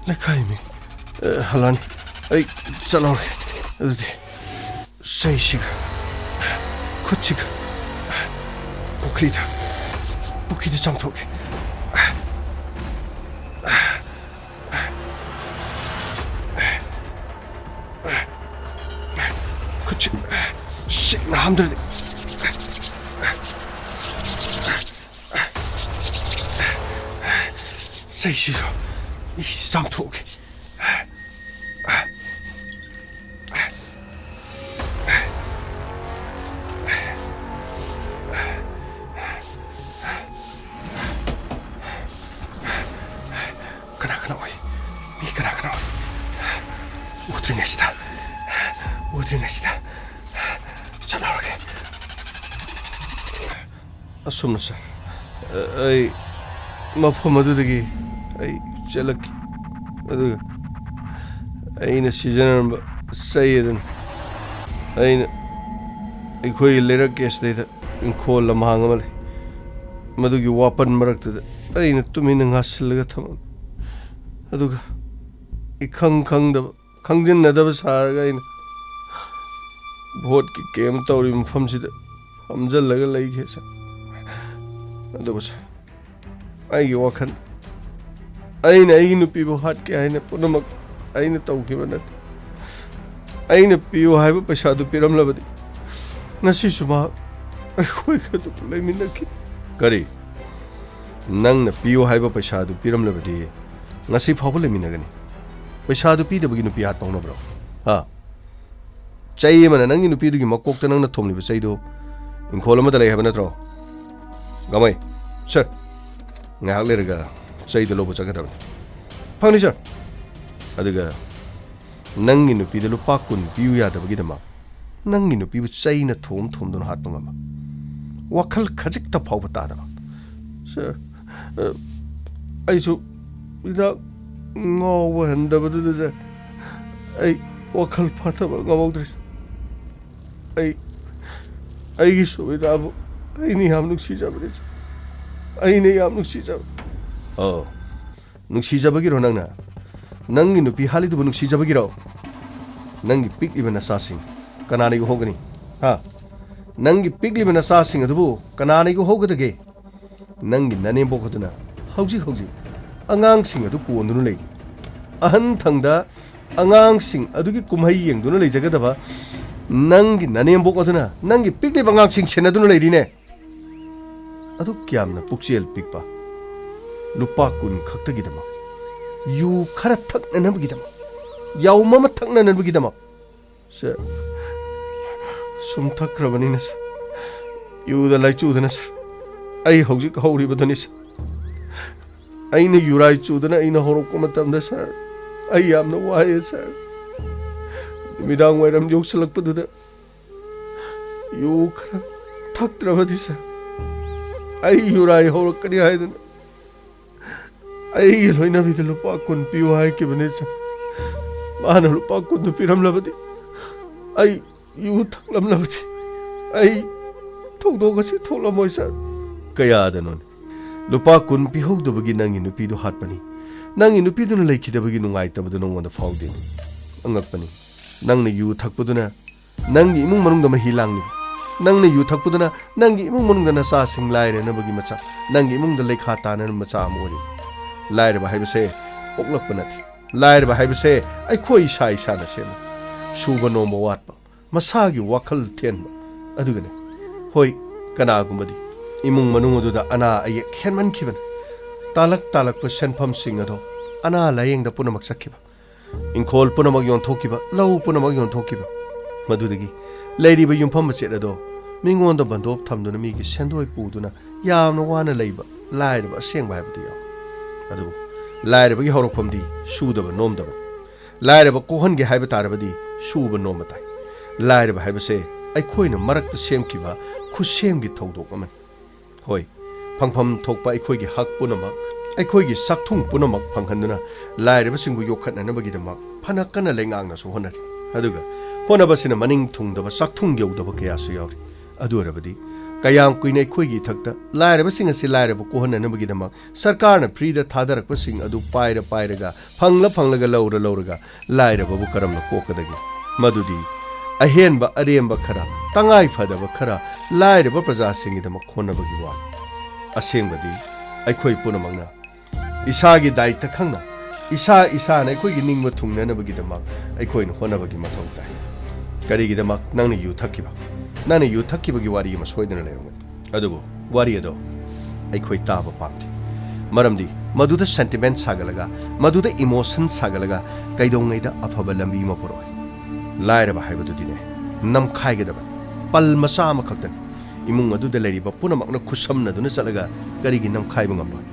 레카이미 할라니 에이 잘나오네 어디 세이시가 코치가 부키드 장토기 코치 나 함들 세이시로 이 장토기 그나 우드리네시다 전화하게 숨는서 에이 마포마드기 에이 젤럭기 어디 에이나 시즌은 세이든 에이나 이코이 레럭게스데다 인콜라 마항을 마두기 와판 마락다 에이나 투미는 하실가 타면 ꯑꯗꯨꯒ 이khꯪ ꯈꯪꯗꯕ ꯈꯪꯖꯤꯟꯅꯗꯕ ꯁꯥꯔꯒ ꯑꯩꯅ ꯚꯣꯠꯀꯤ ꯀꯦꯝ ꯇꯧꯔꯤꯕ ꯃꯐꯝꯁꯤꯗ ꯐꯝꯖꯜꯂꯒ ꯂꯩꯒꯦꯁꯦ ꯑꯗꯨꯕꯨ ꯑꯩꯒꯤ ꯋꯥꯈꯜ ꯑꯩꯅ ꯑꯩꯒꯤ ꯅꯨꯄꯤꯕꯨ ꯍꯥꯠꯀꯦ ꯍꯥꯏꯅ ꯄꯨꯝꯅꯃꯛ ꯑꯩꯅ ꯇꯧꯈꯤꯕ ꯅꯠꯇꯦ ꯑꯩꯅ ꯄꯤꯌꯨ ꯍꯥꯏꯕ ꯄꯩꯁꯥꯗꯨ ꯄꯤꯔꯝꯂꯕꯗꯤ ꯉꯁꯤꯁꯨ ꯃꯍꯥꯛ ꯑꯩꯈꯣꯏꯒ ꯑꯗꯨꯝ ꯂꯩꯃꯤꯟꯅꯈꯤ ꯀꯔꯤ ꯅꯪꯅ ꯄꯤꯌꯨ ꯍꯥꯏꯕ ꯄꯩꯁꯥꯗꯨ ꯄꯤꯔꯝꯂꯕꯗꯤ ngasi phawba leminagani paisa du pi debagi nupi hat pauna bro ha chai mana nangi nupi du gi makok ta nangna thomni ba chai do inkhola ma da lei haba natro Gamay, sir. Ngahak leraga say the lobo chakadaw. Pangni sir. Aduga nang inupi the lupakun piu yada bagidama. Nang inupi with say na tom don hatpangama. Wakal kajik ta pawbatada. Sir, I so without no and the I wakal pataba ngawdris. I so without any ham nuksijabris. I need am nuksijab. Oh, nuksijabagiro nangna. Nang inupi hali to nuksijabagiro. Nangi pick even assassin. Kanani go hogani. Ha. Nangi pick even assassin at the boo. Kanani go hog the gay. Nangi nane bokotuna. Howsy. Angang sing at the poor lady. Ahan tangda. Angang sing aduki kumai and dunali zagadaba. Nangi nane bokotuna. Nangi pick even angang sing senadun lady ne. Adu kyamna puksiel pikpa. Lupa kun kaktagidama. You karatak na nabagidama. Yaw mama tak na nabagidama. Sir. Sumtak rabaninas. You the light chudanas. I hojik holy batanis. I know you right chudana in a horokomatam, sir. I am no why, sir. Midang where I'm yoselak put the. You karatak rabadisa. Ay yurai horokani hayden. Ay loina vida lupa kun piu hay ke benesa. Mana lupa kun tu piram labadi. Ay yu taklam labadi. Ay thokdo kasi thokla moisa. Kaya danon. Lupa kun piho do bagi nang inupi do hatpani. Nang inupi do nalai kita bagi nungai tabado nong wanda faudin. Angak pani. Nang na yu takpuduna. Nang imung manung da mahilang ni. Nang na yu thakpuduna nangi imung manung na sa sing laire na bagi macha nangi imung da lekha ta na macha amori laire ba haibse oklak panati laire ba haibse ai khoi sai sa na sem suba no mo wat masa gi wakal ten adugane hoi kana gumadi imung manung du da ana ay khenman khiban talak pa senpham sing ado ana layeng da punamak sakhiba ingkhol punamak yon thokiba lau punamak yon thokiba madudagi Lady by Yumpam said a door. Ming on the bandop tamduna miki sendoi puduna, yam no one a labor, lied about saying by the ado. Lied about Horopum di, shoot of a nom daba. Lied about Kohangi habitarabadi, shoe of a nomatai. Lied about have say, I coin a marak the same kiba, could shame get told woman. Hoi, Pangpam talk by Koigi hak punamak, I koigi saktung punamak panghanduna, lied about single yokat and never get a mark, Panakana lengang so honor. Aduga. Honabasina maning tung the saktung yo the Bakasu yori. Adorabadi. Kayam Queen a quiggy tucked. Lyre of a singer si lyre of Kohan and Nabagidama. Sarkarna pre the Tadar passing adu pyra pyraga. Panglaga louraga. Lyre of a bukaram the Pokadagi. Madudi. A henba ademba kara. Tangai fada bakara. Lyre of a praza singing the Makona Bagiwan. A singbadi. I quay punamanga. Isagi died takanga. Isa and I quiggy ning tung Nabagidama. I coin Honabagi Matota. Karigi the mak nani you takiba. Nani you takiba wari must wait in a level. Adugo, Wariado. I quit tava party. Maramdi, Maduda sentiment sagalaga, Maduda emotion sagalaga, Gaidongaida apabalambi mapuro. Lyre of a habitudine. Nam kaigadaban. Palmasama cotton. Imung adu the lady, but Punamak kusam nadunasalaga, Garigi nam kaibangamba.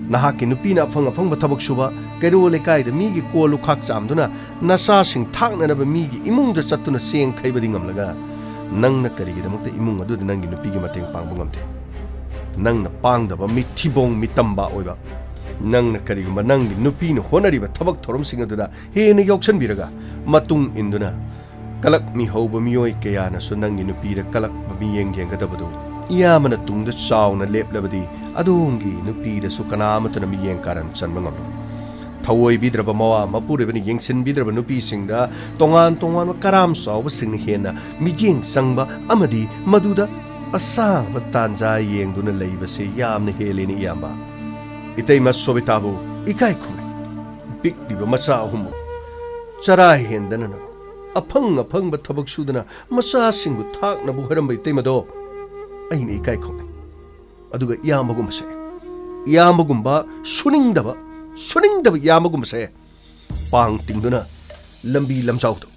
Nahaki nupina upon a pong tabak shuba, Garu lekai the migi ko lukak zamduna, Nasa sing tang and a migi, imung the satuna seeing kaibadingam laga. Nang na karigi the mukta imung adu the nangi nupigi mating pangbungamte. Nang na pang the mitibong mitamba oiba. Nang na kariguma nangi nupino honoriba tabak torum singer to the heni yoksan biraga, Matung induna. Kalak mi hoba mioi kayana so nangi nupida kalak babiyeng yangadabadu. Yamana tung the sound and lep levity, Adungi, Nupi, the Sukanama to the Miyan Karan San Mangam. Tawoi Bidraba Moa, Mapuribani Yingsin Bidraba Nupi Singda, Tongan Karam saw was singing Hena, Mijing Sangba, Amadi, Maduda, Asa, Batanza Yang Duna Labor say Yam the Helini Yamba. Itemas Sobitabu, Ikai Kumi, Big Diva Masa Humo, Charai Hendanana, a pung but Tabak Shudana, Masa Singu Tak Nabuharam by Temado. I need Kaikon. Aduga Yamagum say. Yamagumba, shunning the Yamagum say. Pang Tingduna, Lambi Lamsauto.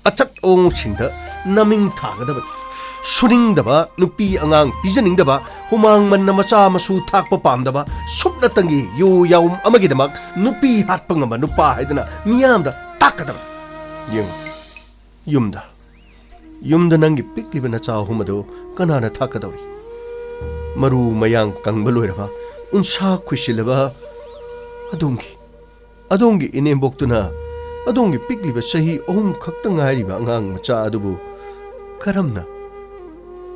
A chat on Chinda, numbing Tagada. सुनिंगदबा नुपी अंगांग पिजनिंगदबा हुमांग मन्ना मचा मसु थाकपा पामदबा सुपना तंगी यु याउम अमगिदमक नुपी हाटपंगमा नुपा हाइदना मियामदा ताकदबा young युमदा नंगी पिकलिबा नचा हुमदो कनाना थाकदौरी मरु मयांग कंगबा लोइरबा उनसा खुशिलबा अदोंगी इनेम्बोक्तुना अदोंगी पिकलिबा चही अहुम खक्ता ngairiba angang macha adubu karamna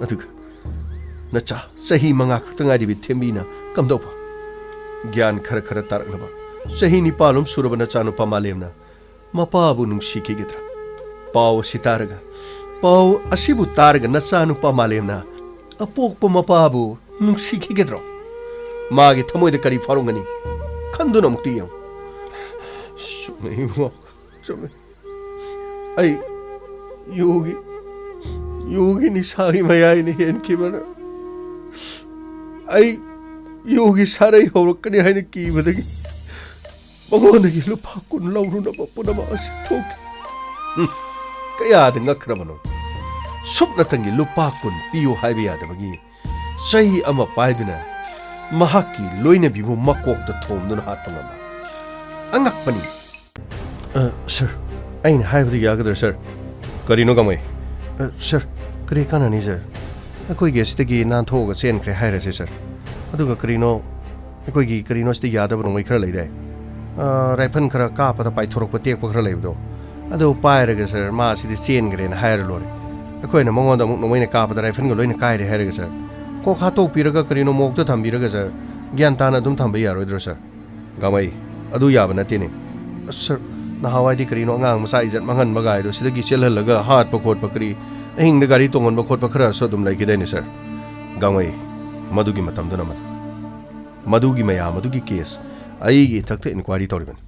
aduga nacha chahi manga khakta ngairibi thembina kamdopa gyan khara khara taraklaba chahi ni palum suraba nacha nu pamalemna mapa bu nungsi kigitra paw sitaraga paw asibu targa nacha nu pamalemna apokpa mapa bu nungsi kigitra magi thamoida kari farungani khanduna mukti yang Sume ay yogi ni sagi mayai ni hen kibana ay yogi sarai horakani haina kibadagi bangonagi lupa kun lauruna bapuna ma asitok kaya da ngakrabano supna tangi lupa kun piyo haibe yadabagi sahi ama paiduna mahaki loina bibu makok da thomduna hatangama angakpani sir aina haibdi yagadar sir karino gamai sir kare kanani sir akoi ge stigi nan thoga chen kre hairase sir aduga karino akoi gi karino sti yadaba ngai khara leidai raifan khara ka pada pai thorok pa tek pa khara leibdo adu pairaga sir ma sidi chen gre na hair lore akoi na mongon da muk nomai na ka pada raifan go loina kai re hairaga sir ko kha to piraga karino mok ta thambiraga sir gyan ta na dum thamba yaroidro sir gamai adu yaba na tini sir nahawai karino ngang masa ijat mangan bagai do sidagi chelhalaga hat pa khot pa kari ahing da gari tongon ba khot pa khara so dum lai kidai ni sir gamai madugi matam do naman madugi maya madugi case ai gi thakte inquiry toriban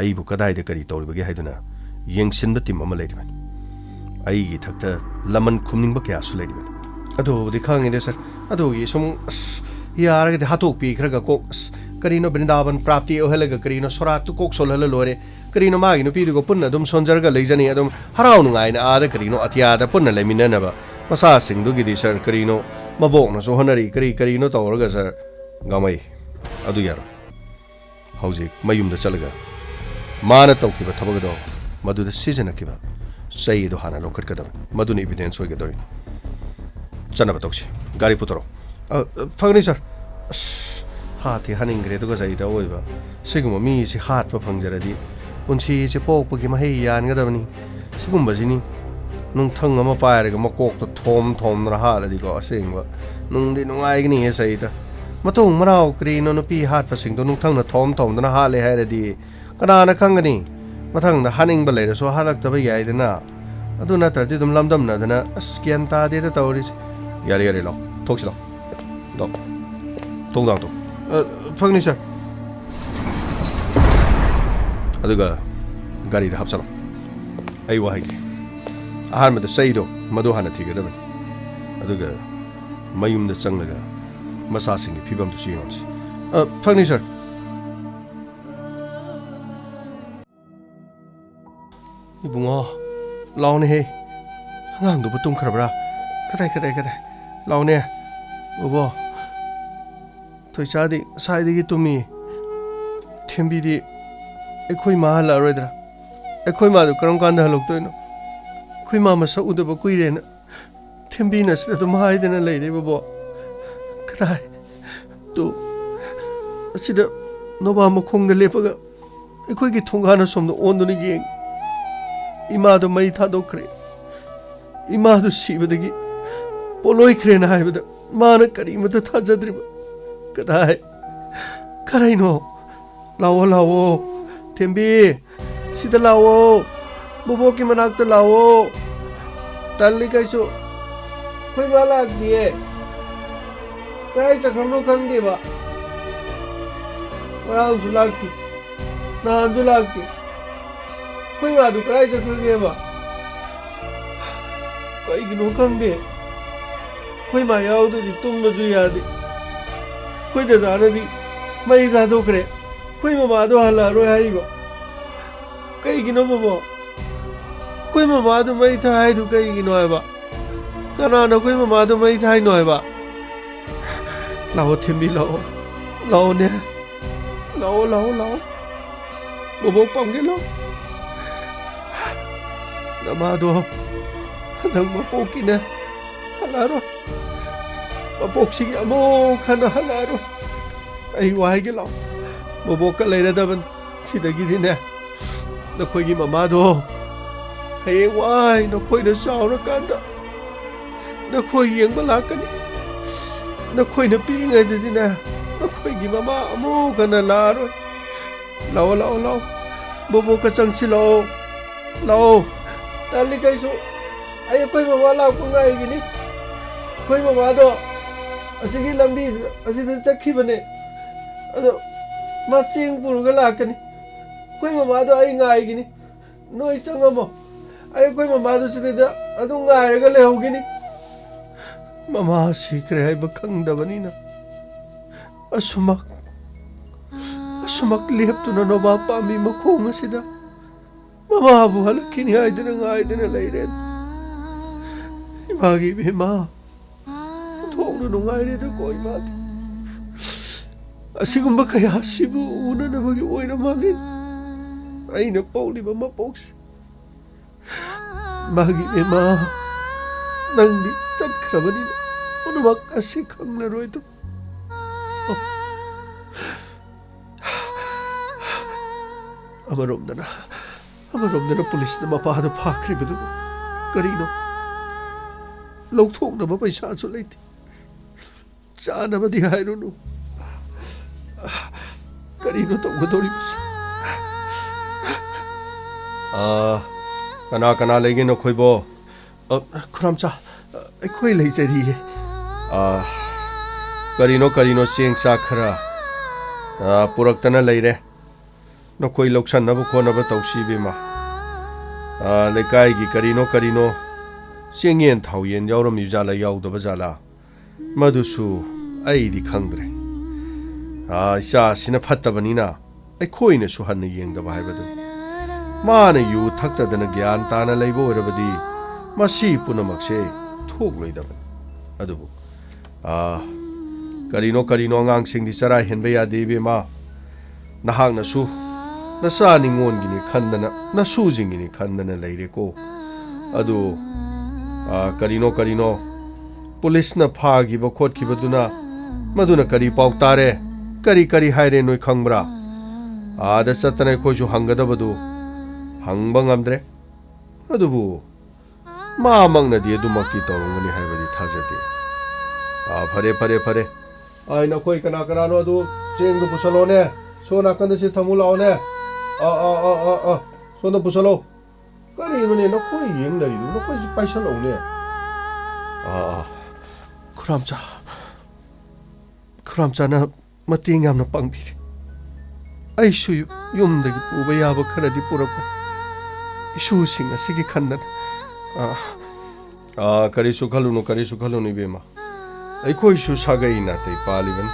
ai bu kadai da kari toribagi haiduna yengsin ba tim ama leidiban ai gi thakta laman khumning ba kya su leidiban ado dikhang ide sir ado yi sum yara ge hatok pi khraga ko karino brindavan prapti ohelaga karino sorat tu kok solhala lore karino magi no pidu go punna dum sonjarga leijani adum harau nu ngaina ada karino atiada punna lemina na ba masa sing du gidi sir karino mabok na so honari karino tawraga sir gamai adu yaro hauji mayum da chalaga mana tawkiba thabaga do madu da season akiba sai do hana lokar kada madu ni evidence hoiga dori chana batokchi gari putoro fagni sir हाथी हनिंग्रे तो गजाइदा ओइबा सिगुम मी से हाथ प फंगजरदी पुंसी से पोकपगी महे यानगदबनी सिगुमबजिनी नुंग थंग अमा पायरगा मकोक तो थोम न हालदी को असेंगबा नुंगदि नुंगाइगनी हे सैदा मतों मराव क्रीनो नुपी हाथ पसिंग तो नुंग थंग न थोम न हाले हैरदी कनाना खंगनी मथंग द हनिंगबा लेरसो हालक्तबा याइदना अदु नत्रदि दुम लमदम नदना अस ग्यान तादे त तौरिस यारे लो थोक्सिलो दो तोंदां तो फगनी सर अदुगा गाड़ी दा हपसलो आई वाहिगे आहार में द सईदो मदो हाना थिगदबन अदुगा मयुम द चंगलगा मसा सिंगी फिबम तो सियोंस फगनी सर इबुंगो लाउने हे हंगांग दो बतुम खरबरा कदाई लाउने ओबो Toichadi saidigi tumi thembidi ekhoi ma halaroidra ekhoi ma du karam kanda haloktoino khoi ma masa udaba kuirena thembina sida dum haidena leide bobo kadai tu asida noba makhongda lepaga ekhoi gi thongana somdo onduni gi ima do mai thadokre ima du sibadagi poloi krena haibada mana karimata thajadriba kadai karaino lawo tembi sida lawo bobo ki manak to lawo talli kaiso khoi wala diye kai sakhamno khandi ba warau julakti na julakti khoi wa du kai sakhuge ba kai gino khandi khoi ma yaw du tum do ju yadi khoi da dana di mai da do kre khoi ma ma do hala ro hariba kai gino bobo khoi ma ma do mai tha hai du kai gino ba Kana na koy mama do mai thai noi ba. Lao thêm bi lao. Lao nè. Lao. Bobo pong cái lao. Nama do. Nang mapoki na. Halaro. Mapoksing amo kana halaro. Ai wai cái lao. Bobo ka lai ra da ban. Sidagi din na. Na koy gi mama do. Hay wai na koy na sao ra kan da. Na koy yeng bala kan. Na koy na pi ngai din na. Na koy gi mama amo kana la rồi. Lao. Bobo ka chang chi lao. Tali kai su. Ai koy mama la ko ngai gi ni. Koy mama do. Asigi lambi asida chakhi bane. Ado ma ching puru ga la kan. Koy mama do ai ngai gi ni. Noi changamo. Ai koy mama do sida ado ngai ga le ho gi ni. Mama sikre hai ba khang da bani na. Asumak lep tu na no ba pa mi ma khong asida. Mama bu halakini ai dina lai ren. Imagi be ma. Thong no ngai re da koi ma. Asigumba kaya sibu una na bagi oira malin. Ai na poli ba ma poks. Magi be ma. Nang di chat khrabani na. Ono mak asi khang la roi tu. Amarom na police na mapa do phakri bedu. Karino. Lok thok na ba paisa chu leiti. Cha na ba di hairu no. Karino to godori bas. Kana legi no khoi bo. Khuram cha. Ai khoi lei jari. Karino cheng sa khara. Purak tana lei re. No koi loksan na bu ko na ba tausi be ma. Lekai gi karino sengyen thauyen yauram yuja la yau da ba jala. Madusu ai di khangdre. Sha sina phatta bani na. Ai khoi na su han yeng da ba hai ba du. Ma na yu thakta da na gyan ta na leibo ra ba di. Masi punamak se thok loi da ba. Adubu. Karino ngang sing di chara hen ba ya de be ma. Nahang na su Nasa ningon gini khandana nasu jingini khandana leire ko adu karino police na phagi ba khot ki baduna maduna kari pau tare kari haire noi khangbra da satane ko ju hangada badu hangba ngamdre adubu ma mangna di adu makti tawngani haibadi thajate phare ai na koi kana no adu cheng du pusalo ne so na kan si thamula ne so na pusalo kari mane na koi yeng dari no koi paisa lo ne khuramcha na mating yamna pangbi ai su yum dagi puba yaba kharadi purapa isu sing asigi khandan kari su khalunu bema ai koi su sagai na tai paliban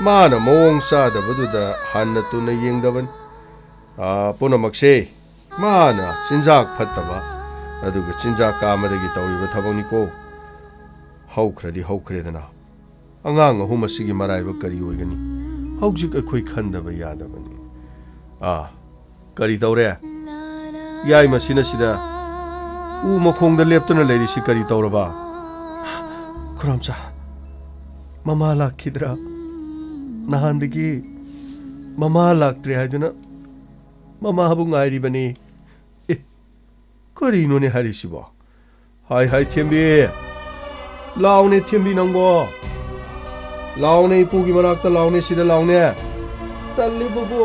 mana mong sa da baduda hanna tu na yengdaban punamakse mana chinjak phattaba aduga chinjak kamadagi tawriba thabangni ko haukhre dana angang ahum asigi maraiba kari oigani haujik akhoi khandaba yadabani kari tawre yai masina sida u makhongda leptuna leiri si kari tawraba khuramcha mama lakhidra nahandagi mama laktre haiduna mama habu ngairi bani kari no ne hari sibo hai thembi laune thembi nangbo laune ipugi manakta laune sida laune talli bubu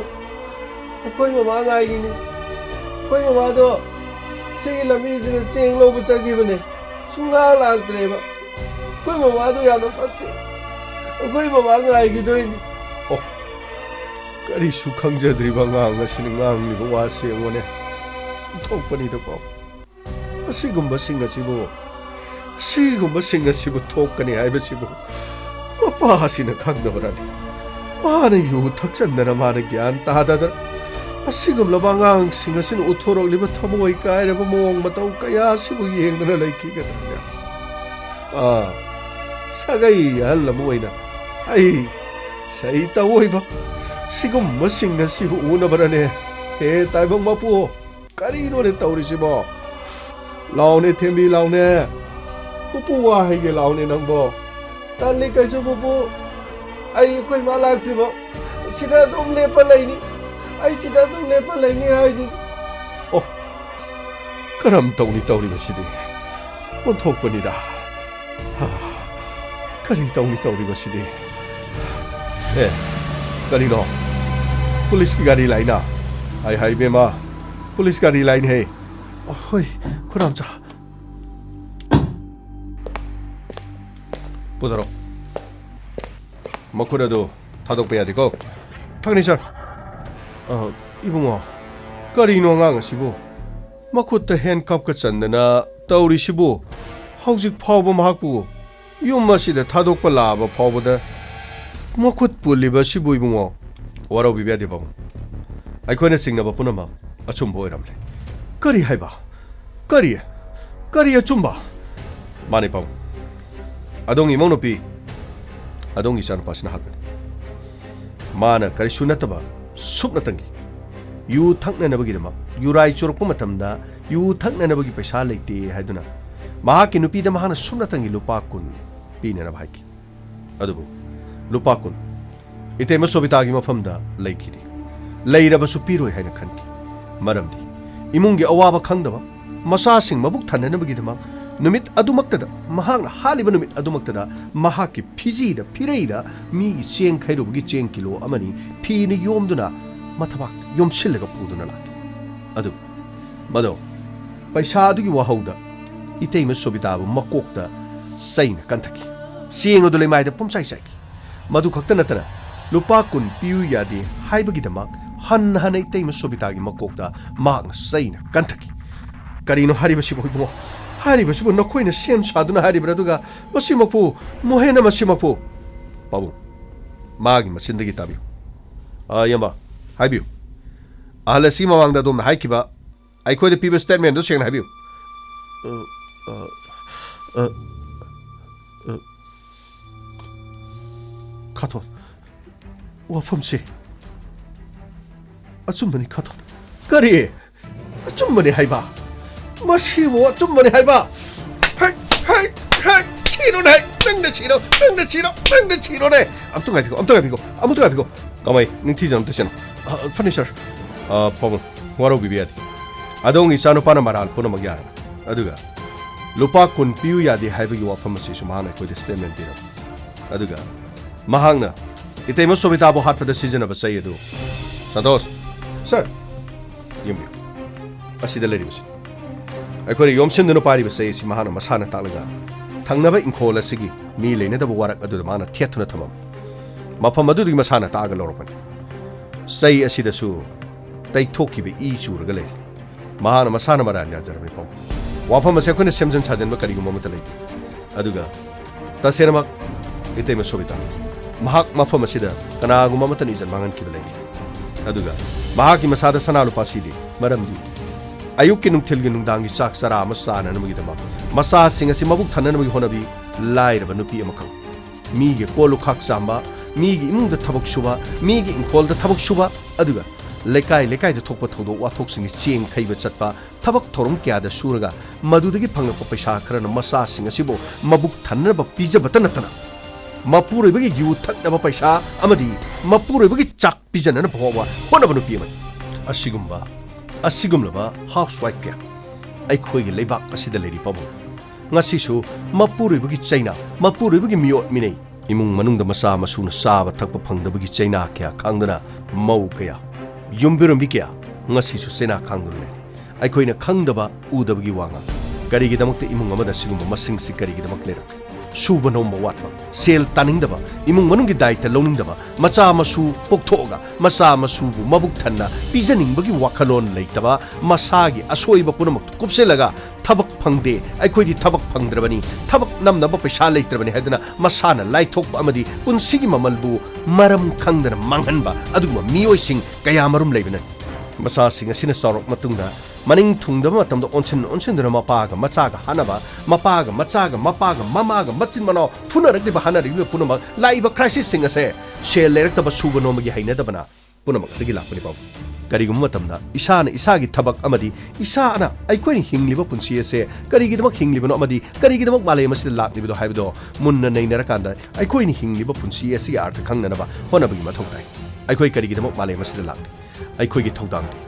koi mama ngai ni koi mama do sei lami jina cheng lo bu chagi bane sunga laktre ba koi mama do ya no patte koi mama ngai gi doini kari su khangjadri ba ngang asini ngang ni wa sengone thokpani da ko asigumba singa sibu thokani ai ba sibu mapa hasina khangda barani mana yu thakchandana mana gyan ta da asigum labangang singa sin uthorok liba thamoi kai ra ba mong matau kaya sibu yengdana laiki ga da 사가이 할라모이나 아이 사이다 오이바 시금 머싱가 시부 오나바라네 에 따이방 마푸 까리노네 따오리시보 라오네 템비 라오네 뽀뽀와 하이게 라오네 낭보 딸리 까이저 뽀뽀 아이 거이 말락지보 시다 좀 레빨라이니 아이 시다 좀 레빨라이니 하이지 그럼 따오리 마시디 온톡번이다 까리 따오리 마시디 에 까리노 police गाड़ी line high highway में police गाड़ी line है ओए खुराम चा पुदरो मखुरा도 다독해야 되고 탁니션 이봉어 가리노 강시부 मखुत 핸컵 ꯆꯟꯗꯅ ꯇꯧꯔꯤꯁꯤꯕꯨ ꯍꯧꯖꯤꯛ ꯐꯥꯎꯕ ꯃꯍꯥꯛꯄꯨ ꯌꯨꯝ ꯑꯁꯤꯗ ꯊꯥꯗꯣꯛꯄ ꯂꯥꯛꯑꯕ ꯐꯥꯎꯕꯗ ꯃꯈꯨꯠ ꯄꯨꯜꯂꯤꯕꯁꯤꯕꯨ ꯏꯕꯨꯡꯉꯣ ꯋꯥꯔꯧꯕꯤꯕ ꯌꯥꯗꯦ ꯄꯥꯕꯨꯡ ꯑꯩꯈꯣꯏꯅ ꯆꯤꯡꯅꯕ ꯄꯨꯝꯅꯃꯛ ꯑꯆꯨꯝꯕ ꯑꯣꯏꯔꯝꯂꯦ ꯀꯔꯤ ꯍꯥꯏꯕ ꯀꯔꯤ ꯑꯆꯨꯝꯕ ꯃꯥꯅꯦ ꯄꯥꯕꯨꯡ ꯑꯗꯣꯝꯒꯤ ꯏꯃꯧꯅꯨꯄꯤ ꯑꯗꯣꯝꯒꯤ ꯏꯆꯥꯅꯨꯄꯥꯁꯤꯅ ꯍꯥꯠꯄꯅꯤ ꯃꯥꯅ ꯀꯔꯤꯁꯨ ꯅꯠꯇꯕ ꯁꯨꯞꯅꯇꯪꯒꯤ ꯌꯨ ꯊꯛꯅꯅꯕꯒꯤꯗꯃꯛ ꯌꯨꯔꯥꯏ ꯆꯨꯔꯛꯄ ꯃꯇꯝꯗ ꯌꯨ ꯊꯛꯅꯅꯕꯒꯤ ꯄꯩꯁꯥ ꯂꯩꯇꯦ ꯍꯥꯏꯗꯨꯅ ꯃꯍꯥꯛꯀꯤ ꯅꯨꯄꯤꯗ ꯃꯍꯥꯛꯅ ꯁꯨꯞꯅꯇꯪꯒꯤ ꯂꯨꯄꯥ 10 ꯄꯤꯅꯅꯕ ꯍꯥꯏꯈꯤ ꯑꯗꯨꯕꯨ ꯂꯨꯄꯥ 10 इतेम सोबितागी मफमदा लेखिदी लेरबसु पीरोय हाइना खनकी मरमदी इमुंगी अवाबा खंगदबा मसासिंग मबुक थाननबगीदमा नुमित अदुमक्तदा महांगना हालिबा नुमित अदुमक्तदा महाकी फिजीदा फिरेइदा मीगी चेंग खैरुबगी चेंग किलो अमनी फीनि योमदुना मथबा योमसिलगा पुदुना लाकी अदु मदो पैसा अदुगी वहौदा इतेम सोबिताबु मकोकदा सैना कंथकी चेंग अदु लेमाइदा पुमसाइ साइकी मदु खक्ता नतना लुपा 10 पियु यादे हाइबगिदमक हन हनै तैम सोबितागी मकोकदा मागना सैना कंथकी करिनो हारिबसिबो इबुंगो हारिबसिबो नखोइना सेम सादुना हारिब्रा दुगा मसिमकपु मोहेना मसिमकपु बाबु मागी मसिनदगी ताबियो यम्बा हाइबियो आहलसी मवांगदा दोमना हाइकिबा आइखोइदे पिबे स्टेटमेंट दो सेंगना हाइबियो खाथो वफमसे अचुम्बनी खाथो करी अचुम्बनी हाइबा मसिबो अचुम्बनी हाइबा हाइ 치노네 नंदे 치노네 아무튼 가비고 가마이 닝티전 뜻이나 퍼니셔 포문 와로 비비야디 아동이 사노파나 마랄 포노마기 아라 아두가 루파 10 피우 야디 하이버기 와퍼머시 수마나 코데 스테멘티라 아두가 마항나 इतेम सोबिताबो हाटपद सिजनब सयदु संतोष सर यमि असिदा लेरिबसि अखोरी योमसिनदुनो पारिबा सयसि महाना मसाना तालगा थंगनबा इंखोल असिगी मी लेनदब वारक अदु माना थेथुना थमम मफम अदुदि मसाना तागा लौरपनि सय असिदसु तैथोकिबे इ चूरगा लेरि महाना मसाना मरान याजरबनि पम वाफम असे अखोने सेमजन साजनबा करिगुम मत लेति अदुगा तसेरमक इतेम सोबिता महाक मफम असिदा कनागुम अमतन इजन मांगन किबा लेति अदुगा महाकी मसादा सना लुपा सिदि मरमदि अयुक्की नुंगथिलगी नुंगदांगी चाक सरा अमा साननमगिदमा मसा सिंग असि मबुक थननमगी होनबि लाइरबा नुपि अमखं मीगे कोलु खाक चांबा मीगे इमुंगदा थबक सुबा मीगे इंखोलदा थबक सुबा अदुगा लेकाइदा थोकपा थौदो वाथोकसिंगी चेंग खैबा चटपा थबक थोरम क्यादा सुरगा मदुदगी फंगलपा पैसा खरन मसा सिंग असिबो मबुक थननबा पिजबत नतना मपुरबगी यु थक्नबा पैसा अमदि मपुरबगी चाक पिजनन भोवा होनबा नुपि अमनि असिगुमलबा हाउसवाइफ क्या अखोइगी लेबाक असिदा लेरि पबु ngasisu mapuribagi chaina mapuribagi miot minei imung manungda masa masuna saba thakpa phangdabagi chaina kya khangdana mau kya yumbirambi kya ngasisu sena khangdune aikoina khangdaba udabagi wanga karigi damakta imung amada sigumba masingsi karigi damak lerak suba nomba watma sel taningdaba imung manunggi daita loningdaba macha masu pokthoga macha masu bu mabuk thanna pijaningbagi wakhalon leitaba masagi asoiba punamak kupselaga थबक फंगदे अखोइदी थबक फंगद्रबनी थबक नमनब पैसा लेत्रबनी हैदना मसाना लाइथोक अमदी पुनसिगी ममलबु मरम खंगदना मांगनबा अदुगमा मियोइसिंग कया मरुम लेबना मसासिंग असिना सौरक मतुंगदा maning thungdaba matamda onsin mapaga machaga hanaba mapaga machaga mapaga mamaga machin mano phunaragdiba hanarigba punama laiba crisis sing ase shel lerektaba suba nomagi hainadabana punama tagi lakpani pau karigum matamda isana isagi thabak amadi isana aikoi hingliba punsi ase karigidamak hinglibano amadi karigidamak malay masida laknibido haibido munna neinara aikoi hingliba punsi ase artha khangnanaba honabagi mathau tai aikoi karigidamak malay masida lakni aikoi gi thodangdi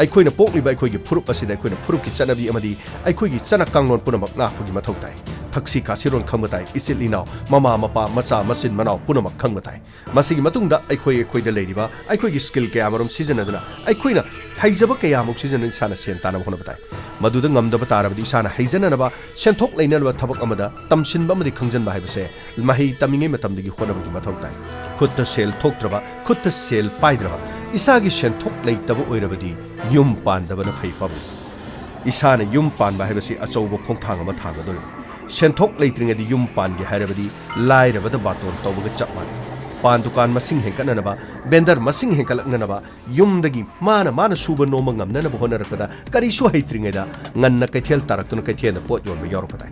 aikoi na pokliba aikoi gi phurup asida aikoi na phurup ki chanabi amadi aikoi gi chana kanglon punamak ngakpagi mathau tai taksi kasiron khangbatai isilinaw mama mapa macha masin manaw punamak khangbatai masigi matungda aikoi da leiriba aikoi gi skill kaya marom seasonaduna aikoi na haijaba kaya muk season sana sen tana honabatai maduda ngamdaba tarabadi sana haijananaba senthok leinanaba thabak amada tamsinba amadi khangjanba haibase mahi tamingai matamdigi honabagi mathau tai khutta sel thoktraba khutta sel paidraba isagi senthok leitaba oirabadi yum pandaba na phai pabu isana yum panba haibase achouba khongthang ama thangadoi senthok leitringadi yum pangi hairabadi lairabada baton tawbaga chapman pan dukan masing hengkananaba bender masing hengkalaknanaba yumdagi mana suba noma ngamnanaba honarakada karisu haitringeda nganna kaithel taraktuna kaithena pot yonba yorokpada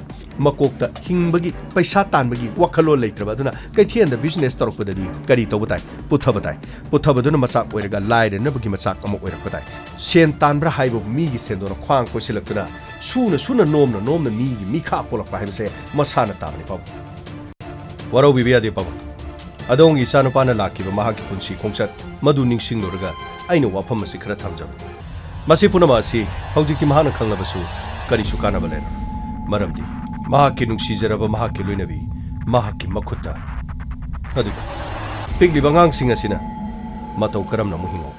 makokta hingbagi paisa tanbagi wakhalo leitraba aduna kaithenda business torokpadadi kari tawbatai puthabaduna machak oiraga lairenabagi machak ama oirakpadai sen tanbra haibo migi sendona khwang kosilakuna suna nomna migi mikha polakpa haibase masana tabani pab waro bibiyadi pab adongi sanupana lakiba mahaki punsi khongchat madu ningsingloraga aina wafam asi khara thamjab masi punama asi hojiki mahana khanglabasu karisu kanaba lena maramdi mahaki nungsijaraba mahaki loinabi mahaki makhutta aduga pigli bangang singa sina matau karamna muhingo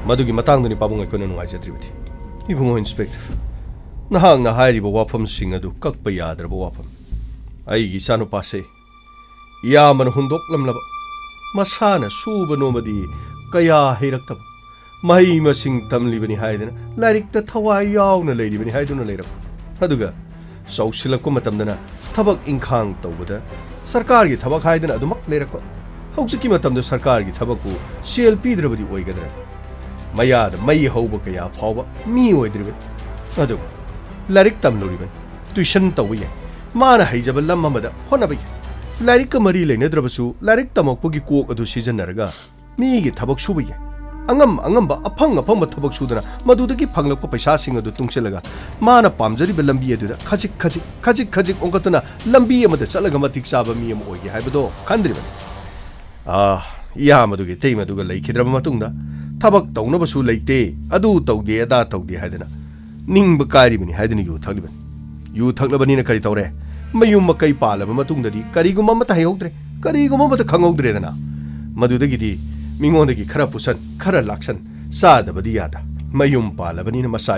madugi matangduni pabung aikona nungaijatribati ibungo inspector nahang na hairiba wafam singadu kakpa yadraba wafam aigi sanupase yaman hundoklamlaba masana suba nomadi kaya heiraktaba mahi masing tamlibani haidana larikta thawai yauna leiribani haiduna leirab aduga sausilakko matamdana thabak inkhang tawbada sarkar gi thabak haidana adumak leirakko haujiki matamda sarkar gi thabakku sel pidrabadi oigadra mayada mai hauba kaya phawba mi oidriba aduga larik tamluriban tuition tawye mana haijaba lamamada honabai लारिक मरी लेनद्रबसु लारिक तमकपगी Coke अदु सिजनरगा मीगी थबक सुबय अंगम अफंग थबक सुदना मदुदगी फंगलक पैसा सिंग अदु तुंगसेलगा माना पामजरिबे लंबी अदुदा खजिक ओंकतना लंबी अमदा चलगा मतिक चाबा मी अम ओइगे हाइबदो खंद्रिबे या मदुगे तेई मदुगा लेखिद्रबा मतुंगदा थबक तौनबसु लेते अदु तौदे अदा तौदे हाइदना निंगबा कारिबनि हाइदना यु थगलबनिना करि तौरे mayum makai palaba matungdadi kariguma mata hayodre kariguma mata khangodredana madudagidi mingondagi khara pusan khara laksan sadabadi yada mayum palabani na masa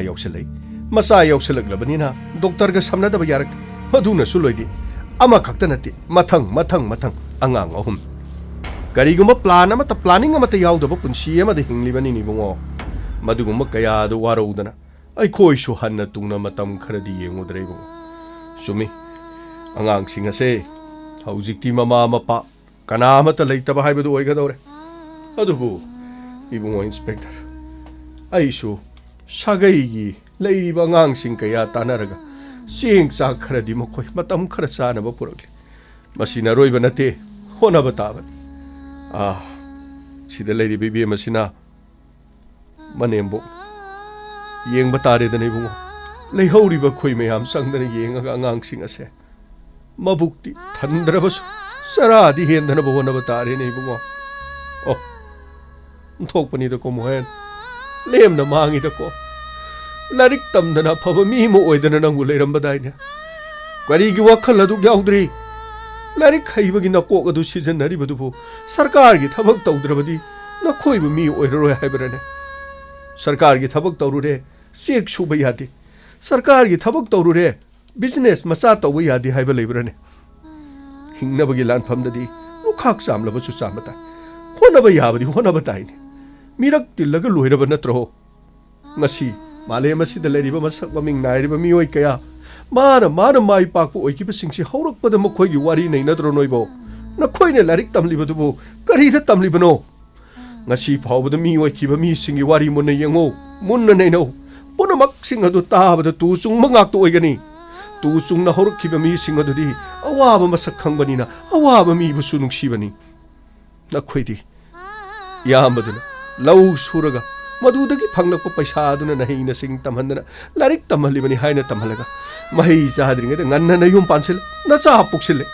yauksalaglabani na doctor ga samnadaba yarak maduna suloidi ama khaktanati mathang angang ahum kariguma plan amata planning amata yaudaba punsi amada hinglibani ni bungo maduguma kaya do warodana ai khoi su hanna tungna matam kharadi yengudre bungo sumi angang singa se haujikti mama mapa kanamata leitaba haibadu oigadore adubu ibungo inspector aisu sagai gi leiriba angang sing kaya tanaraga sing sa kharadi makoi matam khara chana ba puragli masina roiba nate hona bataba sida leiri bibi masina manembo yeng batare dane bungo leihoriba khoi mayam sangdana yengaga angang singa se mabukti thandrabasu saradi hendana bhona batare nei bungo thokpani da ko mohen lemna mangi da ko larik tamdana phaba mi mo oidana nangu leiram badaina kari gi wakhal adu yaudri larik khaibagi na ko adu season nari badu sarkar gi thabak tawdrabadi na khoibu mi oiroi haibrane sarkar gi thabak tawrure check suba yadi sarkar gi thabak tawrure business macha tawba yadi haiba leibrane hingnabagi lanfamdadi nukhak samlabasu chamata honaba yabadi honaba taini mirak tillaga loiraba natro ngasi malem asida leriba masak maming nairiba mioi kaya mana mai pakpo oikiba singsi haurakpada makhoigi wari nei natro noibo nakhoine larik tamlibadubo karida tamlibano ngasi phawbada mi oikiba mi singi wari munna yengo munna nei no पुनमक्सिंग अदु ताबदा तु चुंग मंगाक तो ओइगनी तु चुंग ना होरखिबा मी सिंग अदुदी अवाब मसक खंगबनीना अवाब मी बुसु नुंगसिबनी नखोइदी यामदुना लौ सुरगा मधुदगी फंगलक पैसा अदुना नहिना सिंग तमहंदना लारिक तमहलिबनी हाइना तमहलगा मही चाहद्रिंगे ngannna nayum pansil nacha puksile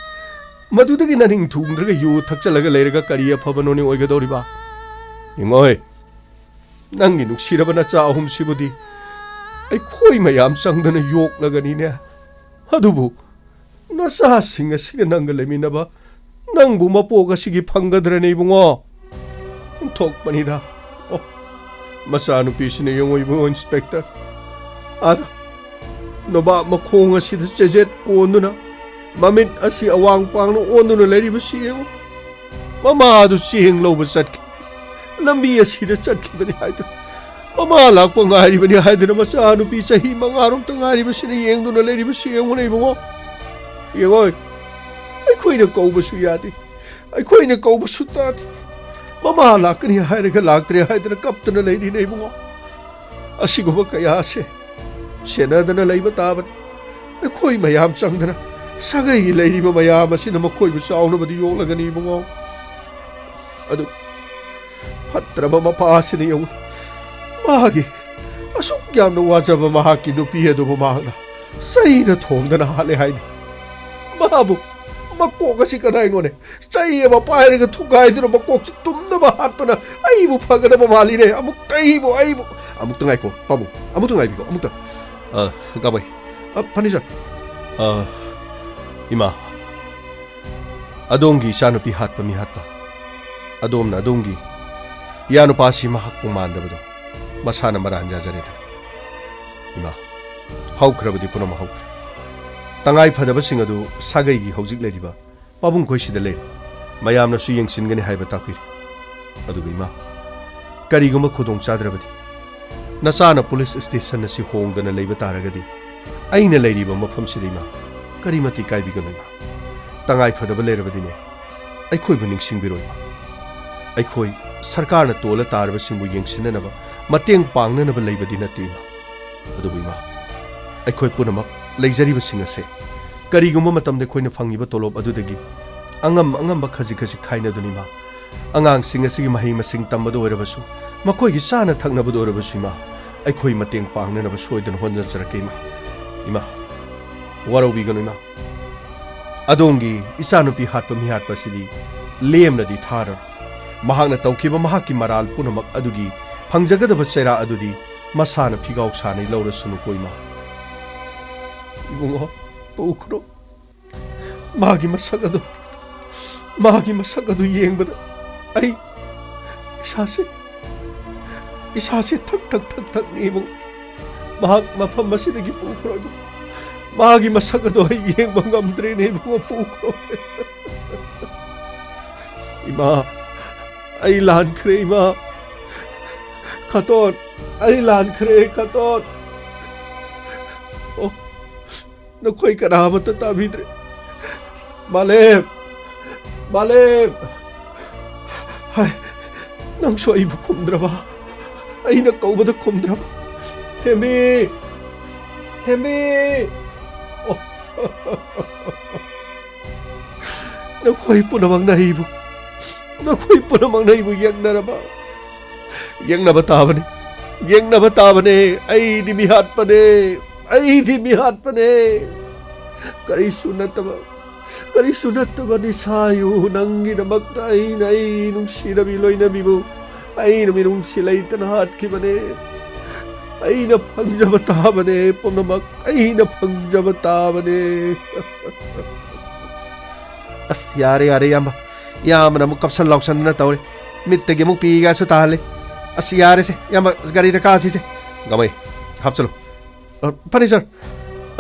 मधुदगी ननिंग थुंद्रगा यु थक्चलगा लेरगा करी अफबनोनि ओइगदोरिबा इंगोय नंगी नुक्सिरबा नचा अहुम सिबुदी आई खोई मयाम संगदना योक्लगनीने अदुबु नचा सिंग सिग नंग लेमिनबा नंगबु मपोगा सिगी फंगद्रने इबुंगो थोकपनिदा ओ मचा नुपिसिने यंगोइबु इंस्पेक्टर आदा नोबा मखोंग असिद चेजेट कोंदुना ममित असी अवांग पांगनो ओंदुना लेरिबा सियेंगो ममा अदु सिहेंग लौबा चटकी लंबी असिद चटकीबनी हाइदु mama Lakpa ngairibani haiduna macha nupi chahi mangarok ta ngairibasina yengduna leiriba siyengo ibungo yengoi ai khoina kouba su yadi ai khoina kouba su tadi mama lakani hairaga laktre haiduna kaptuna leiri nei bungo asigoba kaya se senadana leiba taban ai khoi mayam changdana sagai leiriba mayam asina makhoibu chauna badi yoglagani bungo adu fatraba mapasina yong मागी असुक यामना वाजबा महाकी नुपी अदुबु मागना सैना थोंगदना हाले हाइने माबु मकोक असि कदाइनोने चैयबा पाइरगा थुगाइदुना मकोक तुमदबा हाटपना आइबु फगदबा मालिने अमुक तैबु आइबु अमुक तंगाइको पाबु अमुक तंगाइबिको अमुक त गाबै फर्निचर इमा अदोंगी शानुपी हाटपा मी हाटपा अदोमना अदोंगी यानुपासी महकपु मानदबदो मसाना मरान जाजरेदा इमा हौख्रबदी पुनम हौख्र तंगाई फदबसिंग अदु सागैगी हौजिक लेरिबा पाबुंग खोइसिदा ले मयामना सु यंगसिनगनि हाइबा तापिर अदुगा इमा करिगुमा खुदोंग चाद्रबदी नसाना पुलिस स्टेशन असि होंगदना लेबा तारगदी आइना लेरिबा मफमसिदा इमा करिमति काइबिगनु इमा तंगाई फदबा लेरबदिने आइखोइबु निंगसिंगबिरोइ आइखोइ सरकारना तोला तारबसिंबु यंगसिननबा मतेंग पांगननबा लेबदी नते अदुबु इमा आइखोइ पुनमक लेजरिबसिंग असे करिगुमा मतमदे खोइना फंगिबा तोलोब अदुदगी angam ba khaji khaji khaina dunima angang sing asigi mahi masing tambado orabasu makoi gi sana thakna bodo orabasu ma aikhoi mateng pangna na ba soidon honja charake ma ima waro bi ganu ma adongi isanupi hatpa mi hatpa sidi lemna di thara mahakna tawkiba mahaki maral punamak adugi phangjagadaba chaira adudi masana phigau sanai laura sunu koima ibungo pukro magi masagado yengbada ai isase thak ni bung mahak mafam masidagi pukro magi masagado ai yengba ngamdre ne bung pukro ima ai lan khre ima khaton ai lan khre khaton oh no koi karamata tabidre Malem hai nang so ibu kumdraba ai na kaubada kumdraba Thembi oh na koi punamang na ibu yangnaraba yangnaba tabane ai di mihat pane kari sunataba ni sayu nangi damakta ai nai nung sirabi loina bibu ai na minung silai tanhat ki bane ai na pangjaba tabane punamak ai na pangjaba tabane as yare yamna mu kapsan loksan na tawre mittege mu piga su tale as yare se yamba gari da kasi se gamai hapchalo pani sir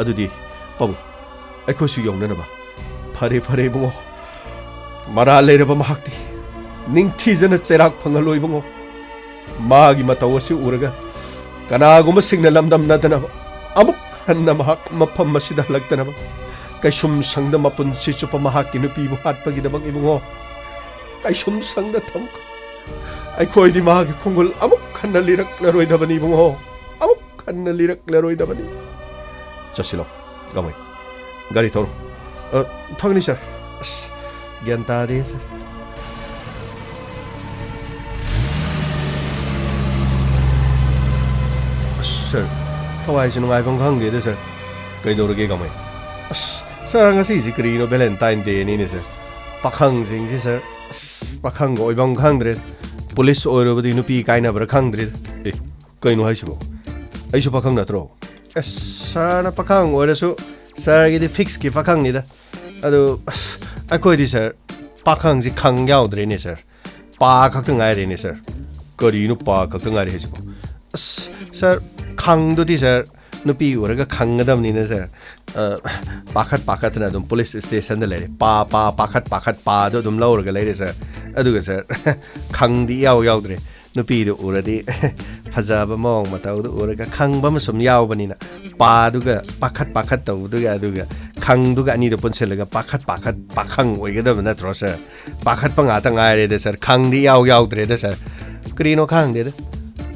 adudi pabu ai khosu yongna na ba fare bungo mara leraba mahakti ningthijana cherak phangaloi bungo magi matawasi uraga kanaguma singna lamdam nadana amuk hanna mahak mafam masida halagtana kaisum sangda mapunsi chupa mahaki nupi bu hatpagi dabang ibungo kaisum sangda thamuk ai khoi di magi khongol amuk hanna lirak laroi dabani bungo amuk हन्ना लिरक्लरोइदबनी चसिलो गमै गाडी थोरो थग्नी sir ज्ञान तादे sir sir थवाइसे नुंगाइफम खंगदेदा sir कइदौरगे गमै sir ngasi करिनो Valentine Day ni sir pakhangsing sir pakhang oibam khangdre police oirobadi nupi kaina bra khangdre e kaino haisibo aisu pakhang natro sir na pakhang oirasu sir gi fix ki pakhang ni da adu akoi di sir pakhang ji khang yaudre ni sir pa khak ngai re ni sir karino pa khak ngai re haisibo sir khang do di sir nupi oraga khangdam ni na sir पाखत ना दम police station दे लेरे पाखत पा दो दम लौरगा लेरे sir अदुगा sir खंगदी याव यावद्रे नुपी दो उरदी फजाब मौंग मताउ दो उरगा खंगबम सम यावबनिना पा दुगा पाखत तौदुगा अदुगा खंगदुगा अनि दो पुनसेलगा पाखत पाखंग ओइगदम नत्रो सर पाखत पंगा ता ngaire दे सर खंगदी याव यावद्रे दे सर क्रीनो खंगदे दे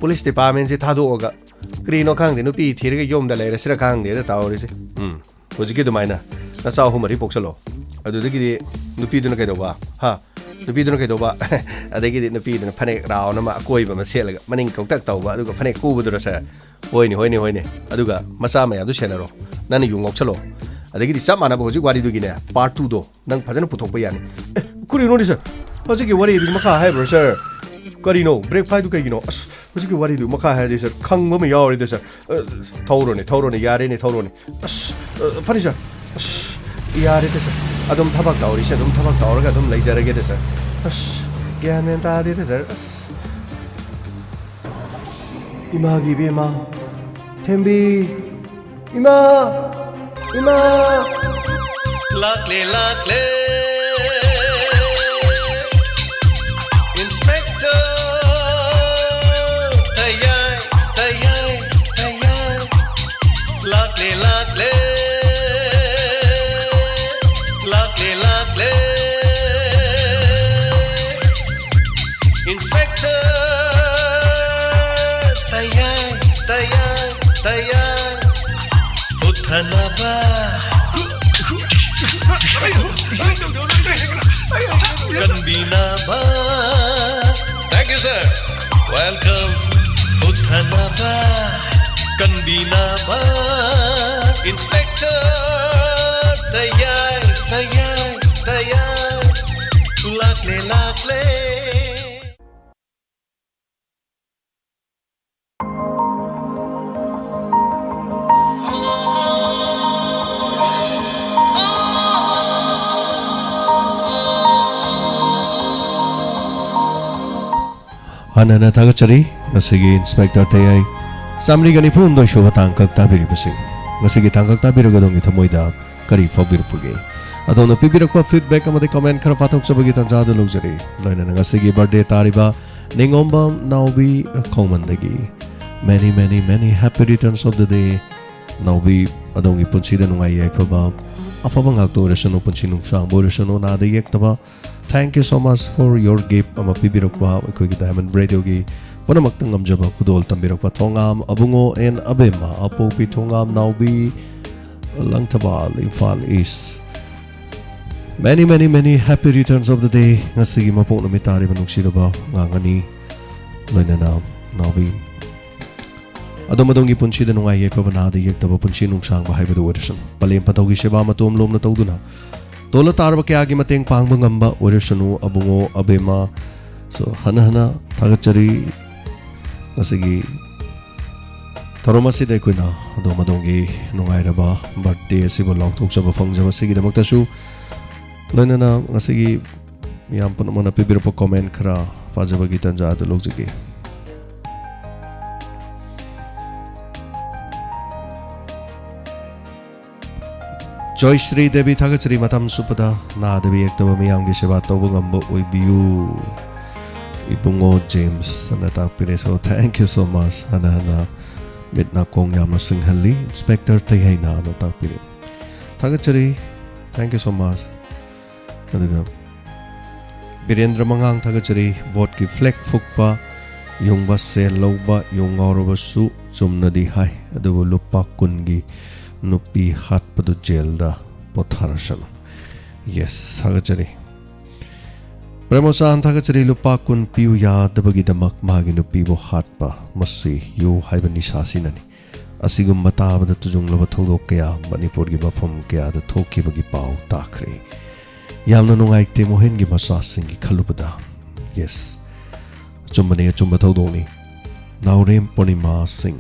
पुलिस डिपार्टमेंट से थादोगा क्रीनो खंगदे नुपी थिरगा योमदा लेरे सिरा खंगदे दे तावरिसे Hojiki do maina na sa humari poksalo adudagi di nupi duna kaidoba ha nupi duna kaidoba adagi di nupi duna phanek raw na ma koi ba ma selaga maning koktak tawba aduga phanek kubu dura sa hoini aduga masa ma yadu senaro nani yungok chalo adagi di chama na ba hojik wari dugi ne part 2 do nang phajana puthok pa yani kuri no ni sir hojiki wari du makha hai bro sir kari no break phai du kai gino hojiki wari du makha hai sir khang ba ma yawri de sir thawro ne yare ne thawro ne funny sir यार थे sir अदम थबक तावरी से अदम थबक तावरगा अदम लई जरगे थे sir ज्ञान में तादे थे sir इमा की बेमा थेम्बी इमा लाकले इंस्पेक्टर तैयार लाकले Inspector Tayai Uthanaba Kanbinaba. Thank you sir. Welcome Uthanaba Kanbinaba. Inspector Tayai Lakle Hanana Tagachari, Nasigi Inspector Tayai, Samri Ganipun do Show Tankak Tabiri Basing, Nasigi Tankak Tabirugadong Itamoida, Kari Fobirpugi. Adon Pibirako feedback on the comment Karapatok Sabagitan Jadu Luxury, Lina Nasigi birthday Tariba, Ningomba Naubi Komandagi. Many happy returns of the day. Naubi Adongi Punchida Nungai Paba, Afabang Actoration Open Chinum Sang, Borisano Nada Yektaba. Thank you so much for your gift. Ama Pibirokwa, Quick Diamond Radio Gi, Wanamakangam Jaba Kudol Tambirokwa Tongam, Abungo and Abema, Apopi Tongam Naubi Langtabal, Infal East. Many happy returns of the day. Nasigi Mapona Mitari Manuksiraba, Ngangani, Linana, Naubi. Adomadongi Punchida Nungai Pavana, the Yektaba Punchinum Sang by the Wederson, Palim Patogi Shibama Tom Lom Toduna. Tola tarba kaya gi mateng pangbangamba orisanu abungo abema so hana tagachari nasigi taromasi de kuina ado madongi nungai raba birthday asibo loktok jaba fangjaba sigi damakta su loinana nasigi miyam panamana pibirpo comment khara fajaba gitan ja ado lokjigi Joy Sri Devi Tagachari Matam Supada Na Devi Ektaba Miyangi Shiva Tobungambo Oibiu Ibungo James Sanata Pireso. Thank you so much. Hana Mitna Kong Yamasing Hali Inspector Tayai Na No Tapire Tagachari. Thank you so much. Nadaga Birendra Mangang Tagachari Vote Ki Flek Fukpa Yung Bas Se Loba Yung Oroba Su chumnadi hai adubu lupa kungi nupi hatpadu jailda potharasana yes thagachari Premosan thagachari lupa kun piu yadabagi damak magi nupi bo hatpa masi yu haibani sasinani asigum matabada tujung laba thodok kaya manipur gi mafam kaya da thoki bagi pau takre yamna nungaikte mohen gi masasing gi khalubada yes chumbane chumba thodoni naurem ponima sing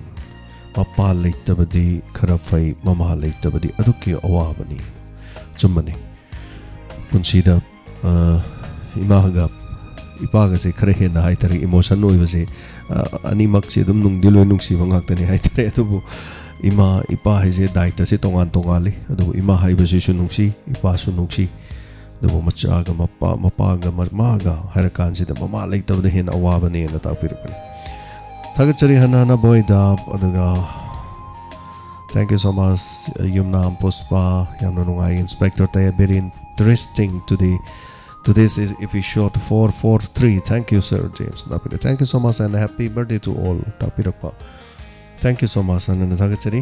mapa leitabadi kharafai mama leitabadi aduki awabani chumbane punsida imaga ipaga se khare he na haitari emotion oi base ani mak se dum nung diloi nung si bangak tani haitare atubu ima ipa haise daita se tongan tongali adu ima hai base su nung si ipa su nung si adu macha ga mapa ga maga harakan se da mama leitab de hen awaba ne na ta pirpani thagachari hanana boida aduga thank you so much yumna puspa yamna nungai inspector Tayai very interesting to this is if we short 443 thank you sir James thank you so much and happy birthday to all tapirakpa thank you so much and thagachari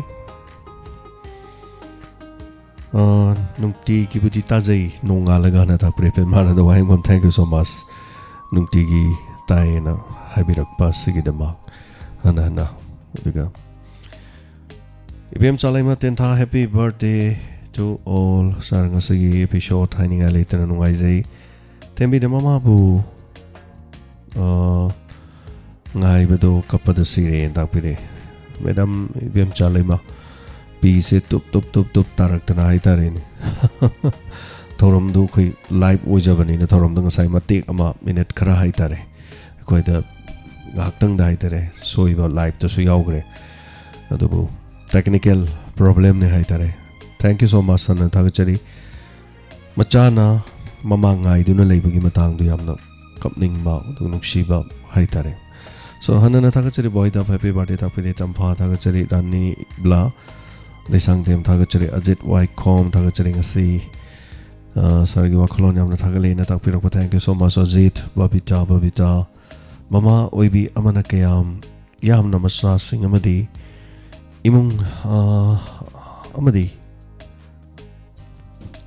nungti ki budi tajai nonga laga na ta prepe mana da wai mom thank you so much nungti gi tai na habirakpa sigi dama ana biga ibem chalai ma ten tha happy birthday to all sar ngasagi episode haininga later nungai jai tembi de mama bu ngai bedo kapada sire ta pire madam ibem chalai ma pi se tup tarak tana ai tare ni thorom du khoi live ojabani na thorom du ngasai matik ama minute khara hai tare khoi da gaktang dai tare soiba live to su yaugre adubu technical problem ne hai tare thank you so much sana thagachari machana mama ngai duna leibagi matang du yamna kapning ma du nuksiba hai tare so hanana thagachari boy da happy birthday ta pile tam pha thagachari rani bla lesang dem thagachari ajit y com thagachari ngasi sargi wakhlon yamna thagale na tak pirak thank you so much ajit babita mama oibi amana kayam yamna masa sing amadi imung amadi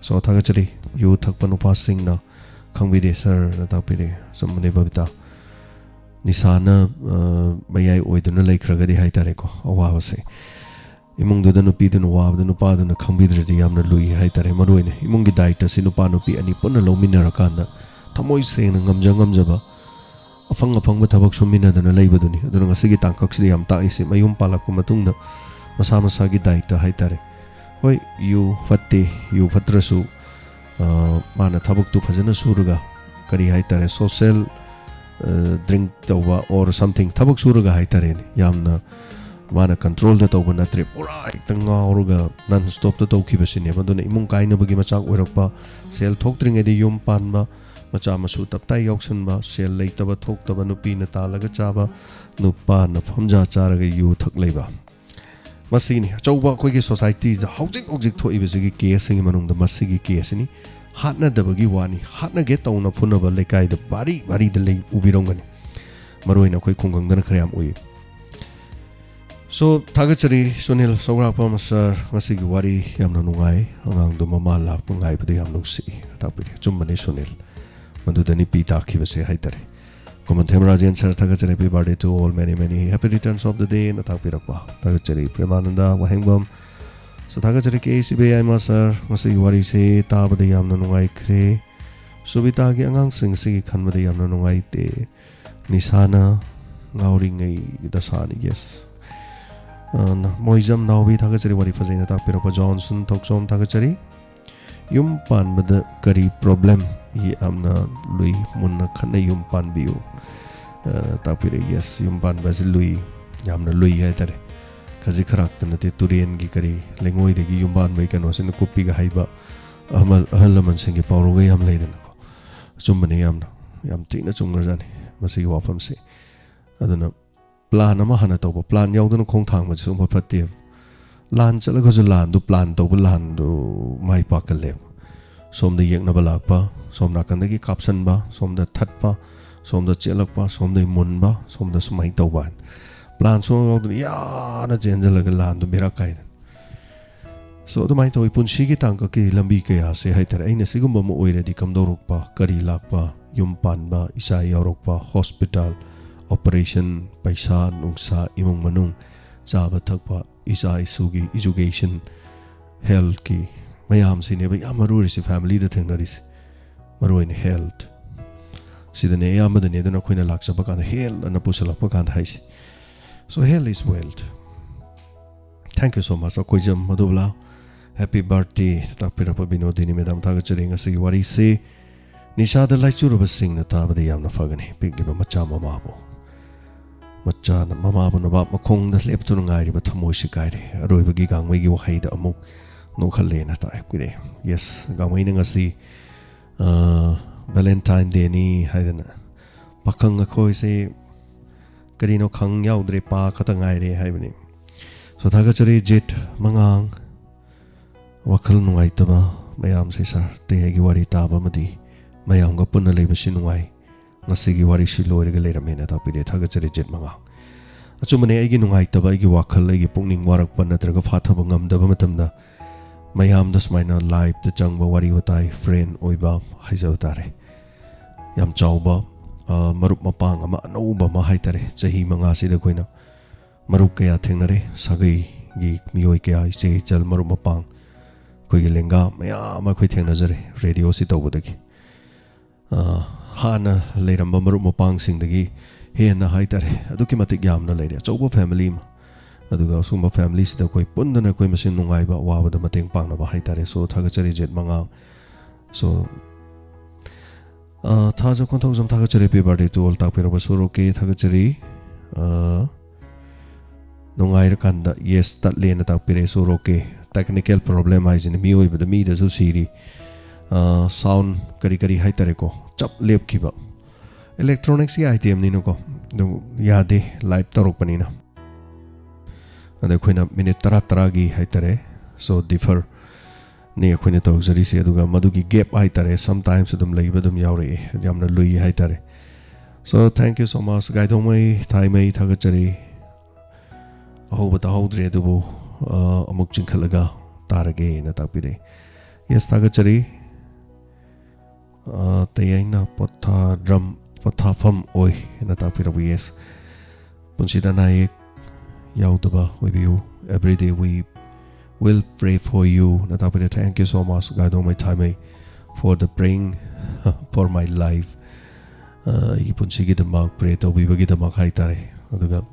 so thagachari yu thakpa nupa sing na khangbide sir na tapire samne babita nisana mayai oiduna laikhragadi haitare ko awa se imung du nupi du wa du nupa du khangbidredi yamna lui haitare maroine imung gi daita si nupa nupi ani punna lomina rakanda thamoi se na ngamjaba afang ba thabak sumina dana leibaduni aduna ngasigi tangkak si yam ta ise mayum palak matung da masa gi daita haitare hoi yu fatte yu fatrasu mana thabak tu phajana suruga kari haitare social drink tawa or something thabak suruga haitare yamna mana control da tawa na tre pura ekta ngauruga non stop to tawki basine maduna imung kaina bagi machak oirakpa sel thokdring edi yum panba macha masu taptai yoksan ba sel leitaba thoktaba nupi na talaga chaba nupa na phamja charaga yu thak leiba masini chauba khoi gi society ja hojik thoi besigi case singi manung da masigi case ni hatna dabagi wani hatna ge tawna phunaba lekai da bari da lei ubirongani maroina khoi khungang dana khariam ui so thagachari sunil sogra sir masigi wari yamna nungai angang do mama la pungai bade yam nungsi tapiri chumbani sunil madudani pita khibase haitare Common Rajan sir thagachari happy birthday to all many happy returns of the day na thakpirakwa thagachari premananda wahengbam so thagachari ke sibe ai ma sir masigi wari se tabade yamna nungai khre subita gi angang sing sigi khanbade yamna nungai te nisana ngauringai dasani yes moizam nawi thagachari wari fajaina thakpirakwa Johnson thoksom thagachari yum pan bada kari problem yi amna lui munna khana yum pan biu tapire yes yum pan basi lui yamna lui hai tare khaji kharak tanate turien gi kari lengoi de gi yum pan bai kano sin kopi ga haiba amal ahalaman singi pawro ga yam leidana ko chumbani yam tina chungar jani masi wafam se aduna plan ama hana tawba plan yaudana khong thang ma chum phatte lan chala ko lan du plan tawba lan du mai pakale somda yekna balakpa somna kandagi kapsan ba somda thatpa somda chelakpa somda munba somda sumai tawban plan so na chenjal lan to bera kai so to mai to punsi ki tang ka ki lambi ke ya se hai tar aina sigum mo oire di kam dorok pa kari lak pa yum pan ba isa yorok pa hospital operation paisa nungsa imong manung chaba thak pa isa isugi education health ki mayam sine ba yamaru ri family da thengna ri maru in health sidane yamadane dana khoina laksa ba kan health na pusala pa kan thai so health is wealth. Thank you so much akojam madubla happy birthday tapira pa binodini medam thaga charinga se wari se nisha da lai churu basing na ta ba de yamna fagani big ba macha mama bo macha na mama bo no ba makhong da lep tu ngai ri ba thamoi sikai re aroi ba gi gang mai gi wahai da amuk no khale na ta akure yes gang mai na ngasi Valentine Day ni haidana pakang khoi se karino khang yaudre pa khata ngai re haibani so thaga chari jet mangang wakhal nungai taba mayam se sar te gi wari ta ba madi mayam ga punna leba sinungai ngasi gi wari si loi ga leram na ta pide thaga chari jet manga achumane ai gi nungai taba ai gi wakhal ai gi pungning warak pan natra ga phatha ba ngam da ba matamda mayam das maina live the changba wari watai friend oiba haijau tare yam chauba marup mapang ama anouba ma haitare chahi manga sida koina marup kaya thengnare sagai gi mioi kaya che chal marup mapang koi lenga maya ma khoi thengna jare radio si tawbudagi hana leiramba marup mapang singdagi he na haitare aduki matik yamna leire chauba family ma aduga sumba family sida koi pundana koi masin nungai ba wa da mateng pangna ba haitare so thaga chari jet manga so thaja konthok jam thaga chari pe birthday to all tapira ba soro ke thaga chari nungai ra kanda yes tat le na tapire soro ke technical problem ai jin mi oi ba mi da su siri sound kari kari haitare ko chap lep ki ba electronics ki item ni no ko yade live tarok panina ade khoina minute tara tara gi haitare so differ ne khoina to zari se aduga madugi gap haitare sometimes dum leiba dum yauri yamna lui haitare so thank you so much gai domai thai mai thaga chari aho bata hodre dubu amuk chinkhalaga tarage na tapire yes thaga chari tayaina potha drum potha fam oi na tapire yes punsida nai yaudaba with you every day we will pray for you natapire thank you so much god on my time for the praying for my life ipunsi gi dama pray to bi bagi dama khai tare aduga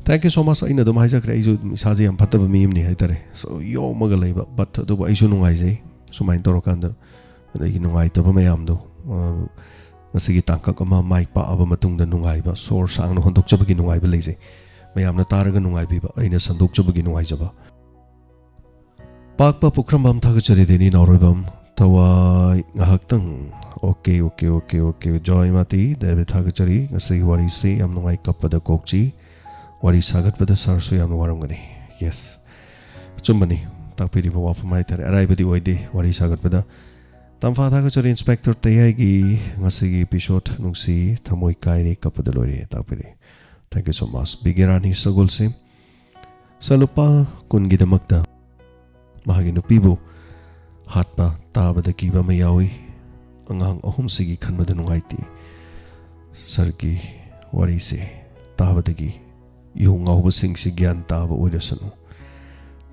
thank you so much ina dum haija krai ju saji am phatta ba mi ni hai tare so yo maga leiba but do ai su nungai jai sumain toro kanda ai nungai to ba mayam do ngasigi tangkak ama mai pa aba matung da nungai ba sor sang no hondok chabagi nungai ba leijai mayamna taraga nungai biba aina sanduk chabagi nungai jaba pakpa pukrambam thaga chari deni nauribam tawai ngahaktang okay joy mati debe thaga chari ngasai wari se am nungai kapada kokchi wari sagat pada sarsu yam waramgani yes chumbani takpiri ba wafu mai tare arai badi oide wari sagat pada tamfa thaga chari inspector Tayai gi ngasai gi episode nungsi thamoi kaire kapada lori takpiri thank you so much bigirani sagol se salupa kun gi damakta mahagi nupibu hatpa tabada kiba mayawi angang ahum sigi khanbada nungaiti sarki wari se tabadagi yu ngauba singsi gyan taba oirasanu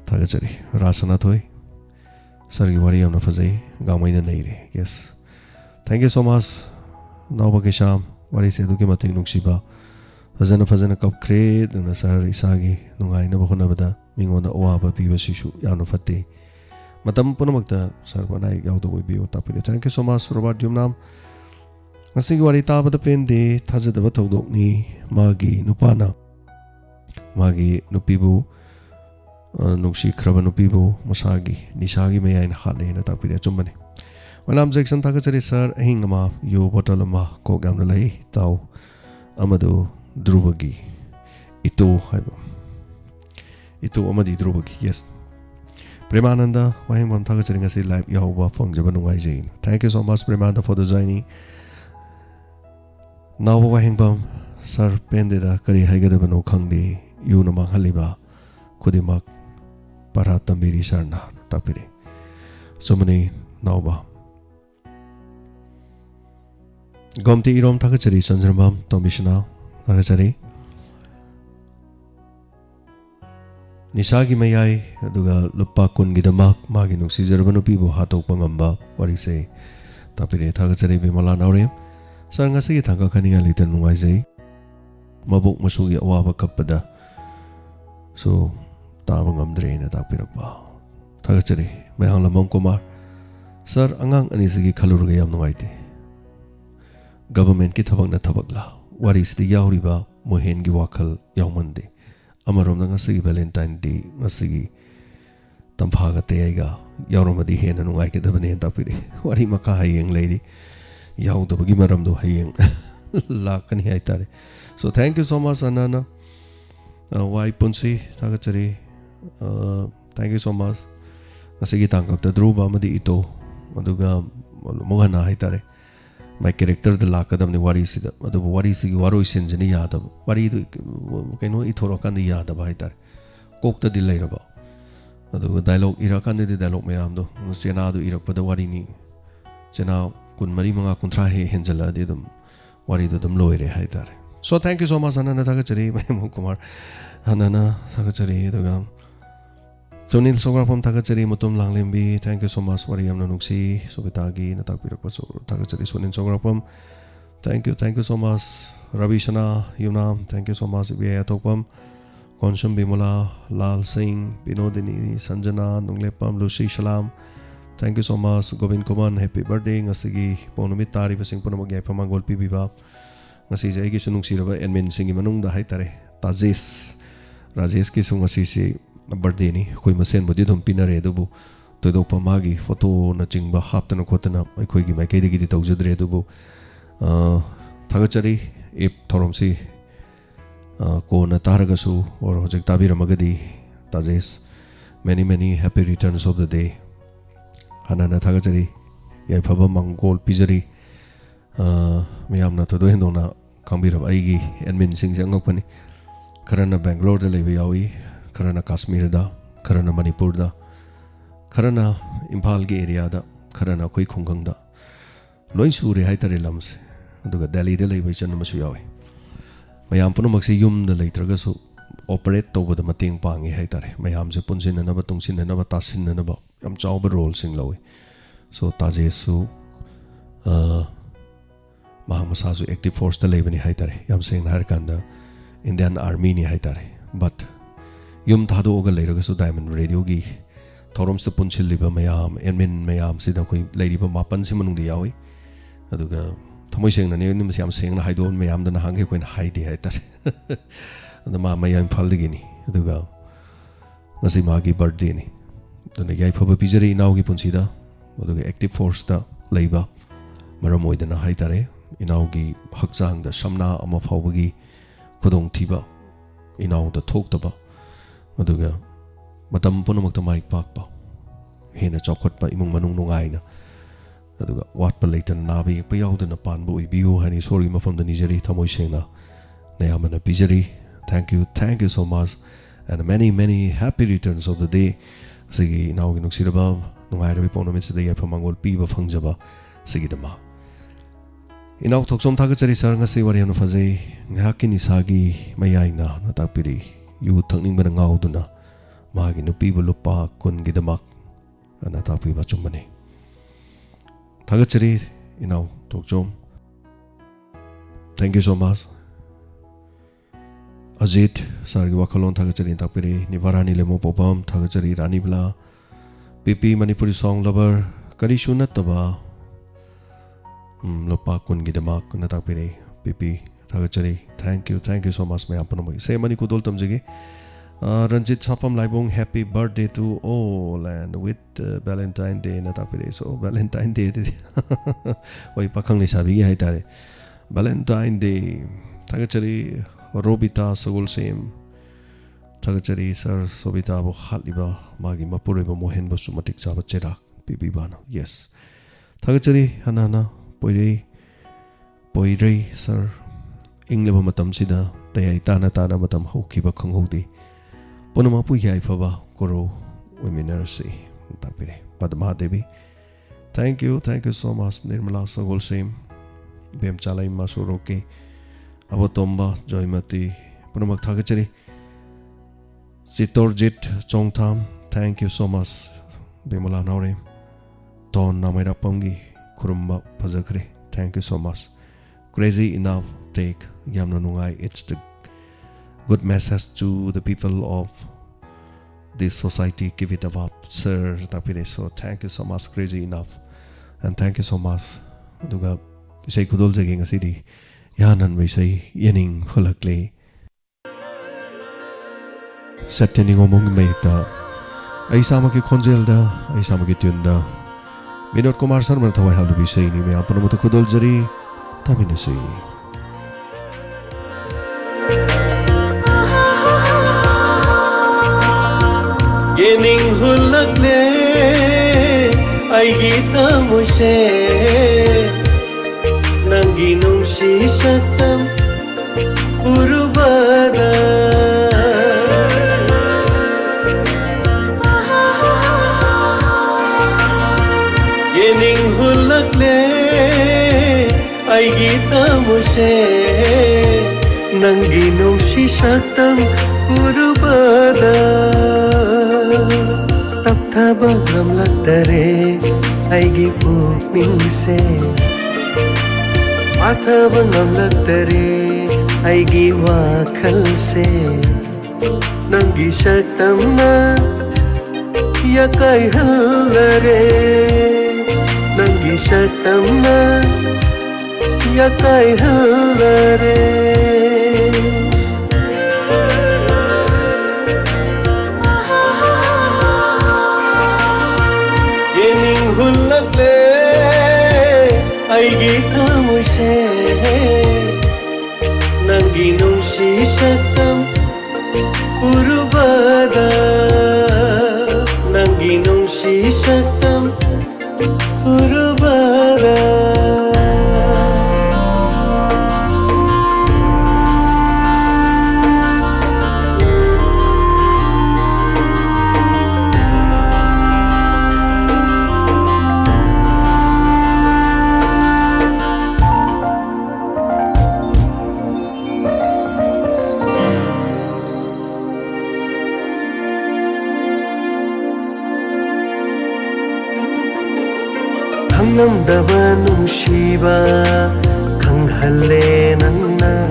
thaga chari rasana thoi sarki wari amna fazai gamaina naire yes thank you so much nauba ke sham wari se duki mating nungsiba fazana kapkre dana sar isagi nungai na bahona bada mingonda awaba piba sisu yanu fatte matam punamakta sar banai yaudo boy bio tapire thank you so much Robert Jumnam ngasigi wari tabada pende thajada ba thodok ni magi nupana magi nupibu nungsi khraba nupibu masagi nisagi meyain hale na tapire chumbani wanam Jackson thaga chari sir ahingama yo bottle ma ko gamna lai taw amadu Drubagi ito haiba ito amadi Drubagi yes Premananda wahing mam thaga chari ngasi live yawa fangjaba nungai jain thank you so much Premananda for the joining now wahing bam sir pendeda kari haigadabano khangdi yuna manghaliba kudimak para tambiri sarna tapiri sumani nauba gomti irom thakachari sanjrambam tomishna thakachari nisagi mayai aduga lupa kun gidamak magi nuksi jarabanu pibo hatok pangamba warise tapire thakachari bimala naure sar ngasi thangka khaninga litan nungai jai mabuk masugi awaba kappada so taba ngamdre na tapirakba thakachari mayang lamam kumar sar angang anisigi khalurga yam nungai te government ki thabak na thabakla waris ti yauriba mohen gi wakhal yawmande amarom na ngasi valentine day ngasi tamphaga teyaiga yauromadi hena nungai ke dabane tapire wari maka hayeng leidi yaudabagi maram do hayeng lakani haitare so thank you so much anana wai punsi thakachari thank you so much ngasi tangkak ta druba madi ito aduga mogana haitare my character the lakadam ni wari sida adu wari sigi waroi senjani yada wari du kaino ithoro kan yada haitare kokta dilai raba adu dialogue ira kan de dialogue me amdo sena du irakpada wari ni sena kun mari manga kuntra he henjala de dum wari du dum loire haitare so thank you so much anana thakachari mai kumar anana thakachari daga Sunil Sograpam thakachari mutum langlembi thank you so much wari amna nuksi sobitagi natakpirakpa so thakachari Sunil Sograpam thank you so much Ravi Shana Yunam thank you so much bi atokpam Konsham Bimala Lal Singh Binodini Sanjana Nunglepam Lucy Shalam thank you so much Govind Kuman happy birthday ngasigi ponumit tari pasing punamagya pamangol pibiba ngasi jai gi sunungsi raba admin singi manungda haitare Rajesh ki sungasi si birthday ni koi masen bodi dum pinare dubu todo pamagi photo na chingba haptana khotana khoi gi makai degi tawjadre dubu thagachari ip thoromsi ko na taragasu or hojek tabiramagadi tajes many happy returns of the day hanana thagachari yai phaba mangol pijari miyamna todo hendona kambirab aigi admin sing jangapani karana Bangalore da lebi yawi karana Kashmir da karana Manipur da karana Imphal ge area da karana koi khunggang da loi sure haitare lams aduga Delhi da lebi chan masu yawi mayam punumak se yum da leitraga su operate toba da mateng pangi haitare mayam se punsin na ba tungsin na ba tasin na ba yam chawba role sing lawi so tajesu Mahamasasu active force da lebi ni haitare yam sing har kanda Indian Army ni haitare but yum thado oga leiragasu Diamond Radio gi thoroms to punchil liba mayam admin mayam sida koi leiriba mapan si manung di yawi aduga thamoi seng na ne nim siam seng na haidon mayam da na hangge koi na haidi haitare anda ma mayam phaldi ni aduga ngasi ma gi birthday ni dona yai phaba pijari inaw gi punsida aduga active force da leiba maram oidana haitare inaw gi hakchang da samna ama phawbagi khudong thiba inaw da thokdaba aduga matam punamakta maik pakpa hena chokhatpa imung manung nungaina aduga watpa leitan nabi pa yaudana panbu ibiu hani sorry mafam da nijari thamoi sena nayamana pijari thank you so much and many happy returns of the day sigi inaw gi nuksiraba nungairabi ponamit sida yafa mangol piba phangjaba sigi dama inaw thoksom thagachari sar ngasi wari anu fazei ngaki ni sagi mayaina natakpiri yu thangning bana ngauduna magi nupi lupa kun gidamak anatapi bachumane thagachari inaw thoksom thank you so much Ajit sargi wakalon thagachari takpiri nivarani lemo popam thagachari ranibla pipi manipuri song lover kari sunataba lupa kun gidamak natakpiri pipi thagachari thank you so much mayam panamai se mani kudol tamjigi Ranjit Sapam Laibong happy birthday to all and with Valentine Day natakpiri so Valentine Day oi pakhang ni sabi gi haitare Valentine Day thagachari Robita Sagul Sem thagachari sir Sobita bo khaliba magi mapure bo mohen bo sumatik chaba chera pipi bana yes thagachari hanana poirei sir ingleba matam sida tayai tana matam haukiba khanghodi punama pu yai phaba koro weminarsi tapire Padma Devi. Thank you so much Nirmala Sagol Sim Bem Chalai Masuroke Abotomba Joymati Punamak Thagachari Sitorjit Chongtham. Thank you so much Bemala Naure Ton Namaira Pangi Kurumba Pazakri. Thank you so much. Crazy enough take Yamna Nungai. It's the good message to the people of this society. Give it up, sir. So thank you so much. Crazy enough. And thank you so much. Aduga isay kudol jaging asidi yanan isay yaning hulakle setting omong meita ay sama ki konjel da ay sama ki tune da Vinod Kumar Sharma thawai halu bisay ni me apno muto kudol jari tabi nasi yaning hulakle ay gita mo siya Nanginong si satam urubada Yaning hulakle ay gita mo siya Nanginong si satam urubada Taptabang amlagdare ay gipuping se Mathabang amlagdare ay giwakal se Nanggisagtam na yakay halare Nanggisagtam na yakay halare Hulakle ay gita mo siya Nanginong si satam urubada Nanginong si satam urubada Namdaba nungsiba kanghalle nangna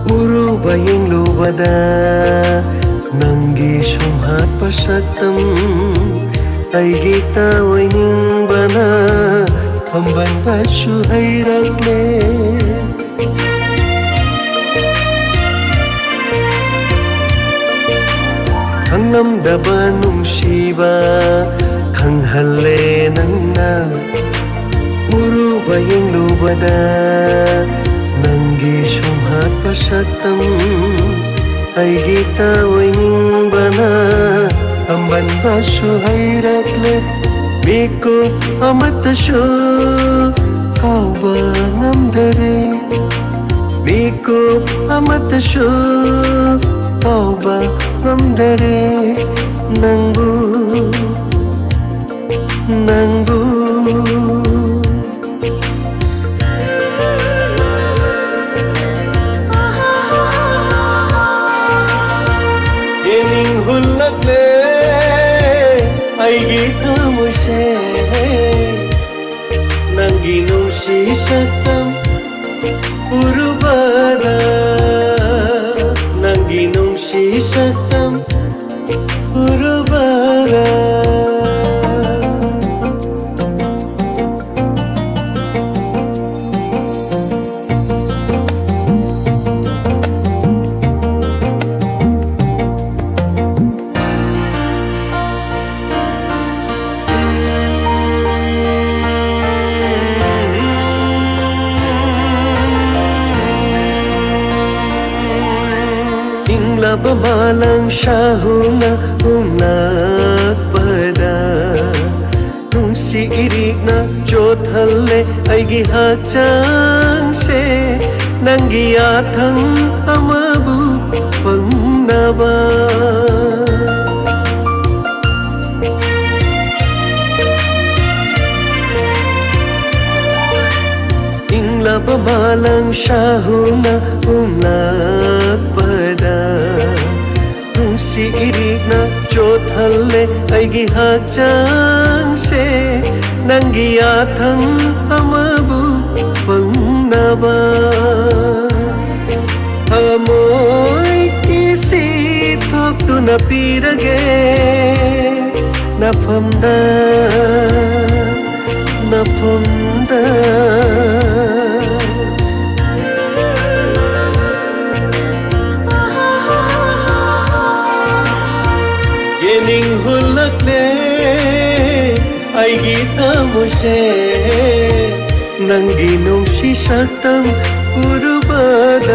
urubaying lubada nanggi sumhat pasatam ay gitaway ning bana amban pasu ay ragle ang namdaba nungsiba Kanghalle nangna urubaying lubada Nanggi sumhat pasatam ay gitaway ning bana amban baso ay ragle Miko amatasyo kau ba ngamdare Miko amatasyo kau ba ngamdare Nangbu Nangbu Yaning hulakle ay gita mo siya Nanginong si satam urubada Nanginong si satam urubada Babalang syahuna unak pada Nung si irik na jot halle ay gihacang se ꯅꯪꯒꯤ ꯌꯥꯊꯪ ꯑꯃꯕꯨ ꯐꯪꯅꯕ ꯏꯪꯂꯕ ꯃꯥꯂꯪ ꯁꯥꯍꯨꯅ ꯍꯨꯝꯂꯛꯄꯗ ꯅꯨꯡꯁꯤ ꯏꯔꯤꯛꯅ ꯆꯣꯠꯍꯜꯂꯦ ꯑꯩꯒꯤ ꯍꯛꯆꯥꯡꯁꯦ ꯅꯪꯒꯤ ꯌꯥꯊꯪ ꯑꯃꯕꯨ ꯐꯪꯅꯕ ꯊꯃꯣꯏ ꯏꯁꯤ ꯊꯣꯛꯇꯨꯅ ꯄꯤꯔꯒꯦ ꯅꯐꯝꯗ ꯅꯐꯝꯗ 예닝 흘렀네 아이기 타무세 낭기 농시 삭담 우르바다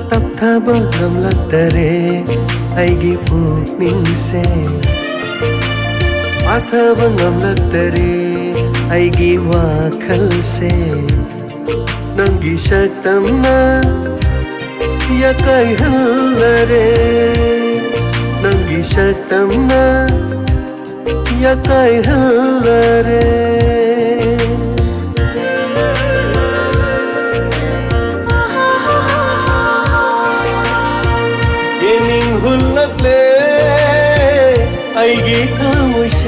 답타바 남락다레 아이기 푹닝세 아타바 남락다레 아이기 와칼세 낭기 삭담나 야까이 흘러레 낭기 삭담나 야까이 흘러레 예닝 흘렀네 아이기 타무세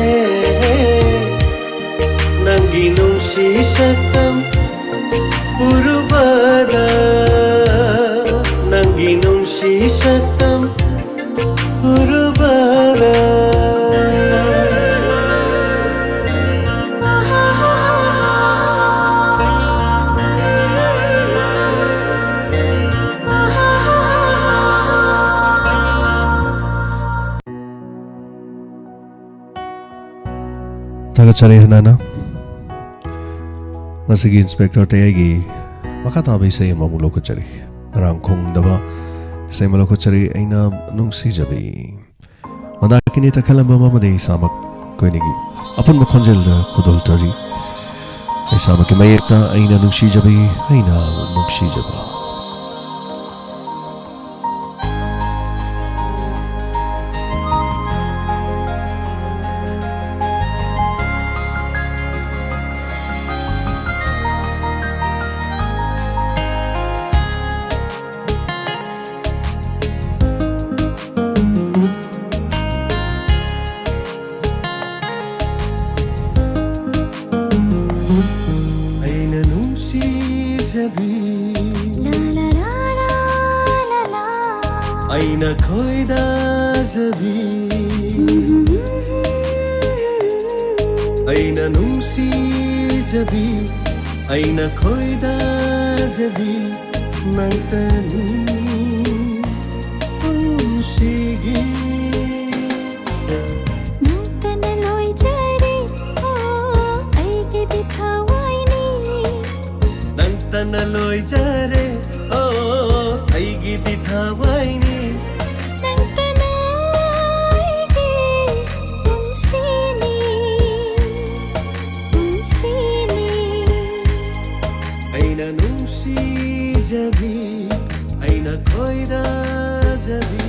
낭기 농시 삭담 우르바다 낭기 농시 삭담 우르바다 Tagachari hanana ngasigi inspector Tayai gi makatabi say mamulokachari ngarang khong daba say malokachari aina nungsi jabi mandakini takhalamba mamade samak koinigi apun makhonjel da kudol tari ay samak mayekta aina nungsi jabi aina nungsi jabi Aina koida zabi Aina nungsi zabi Aina koida zabi Naitanu unsigi Naitana loi jari Oh aigi di thawaini Naitana loi jari Oh aigi di thawaini aina koida jabi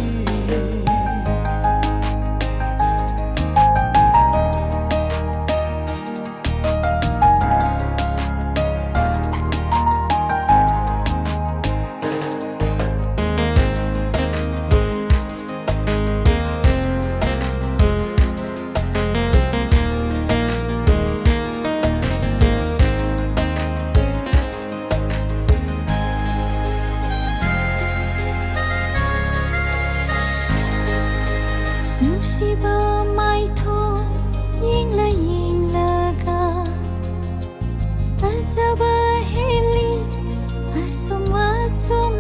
Shiba mai tho ying la ga azaba heli asum asum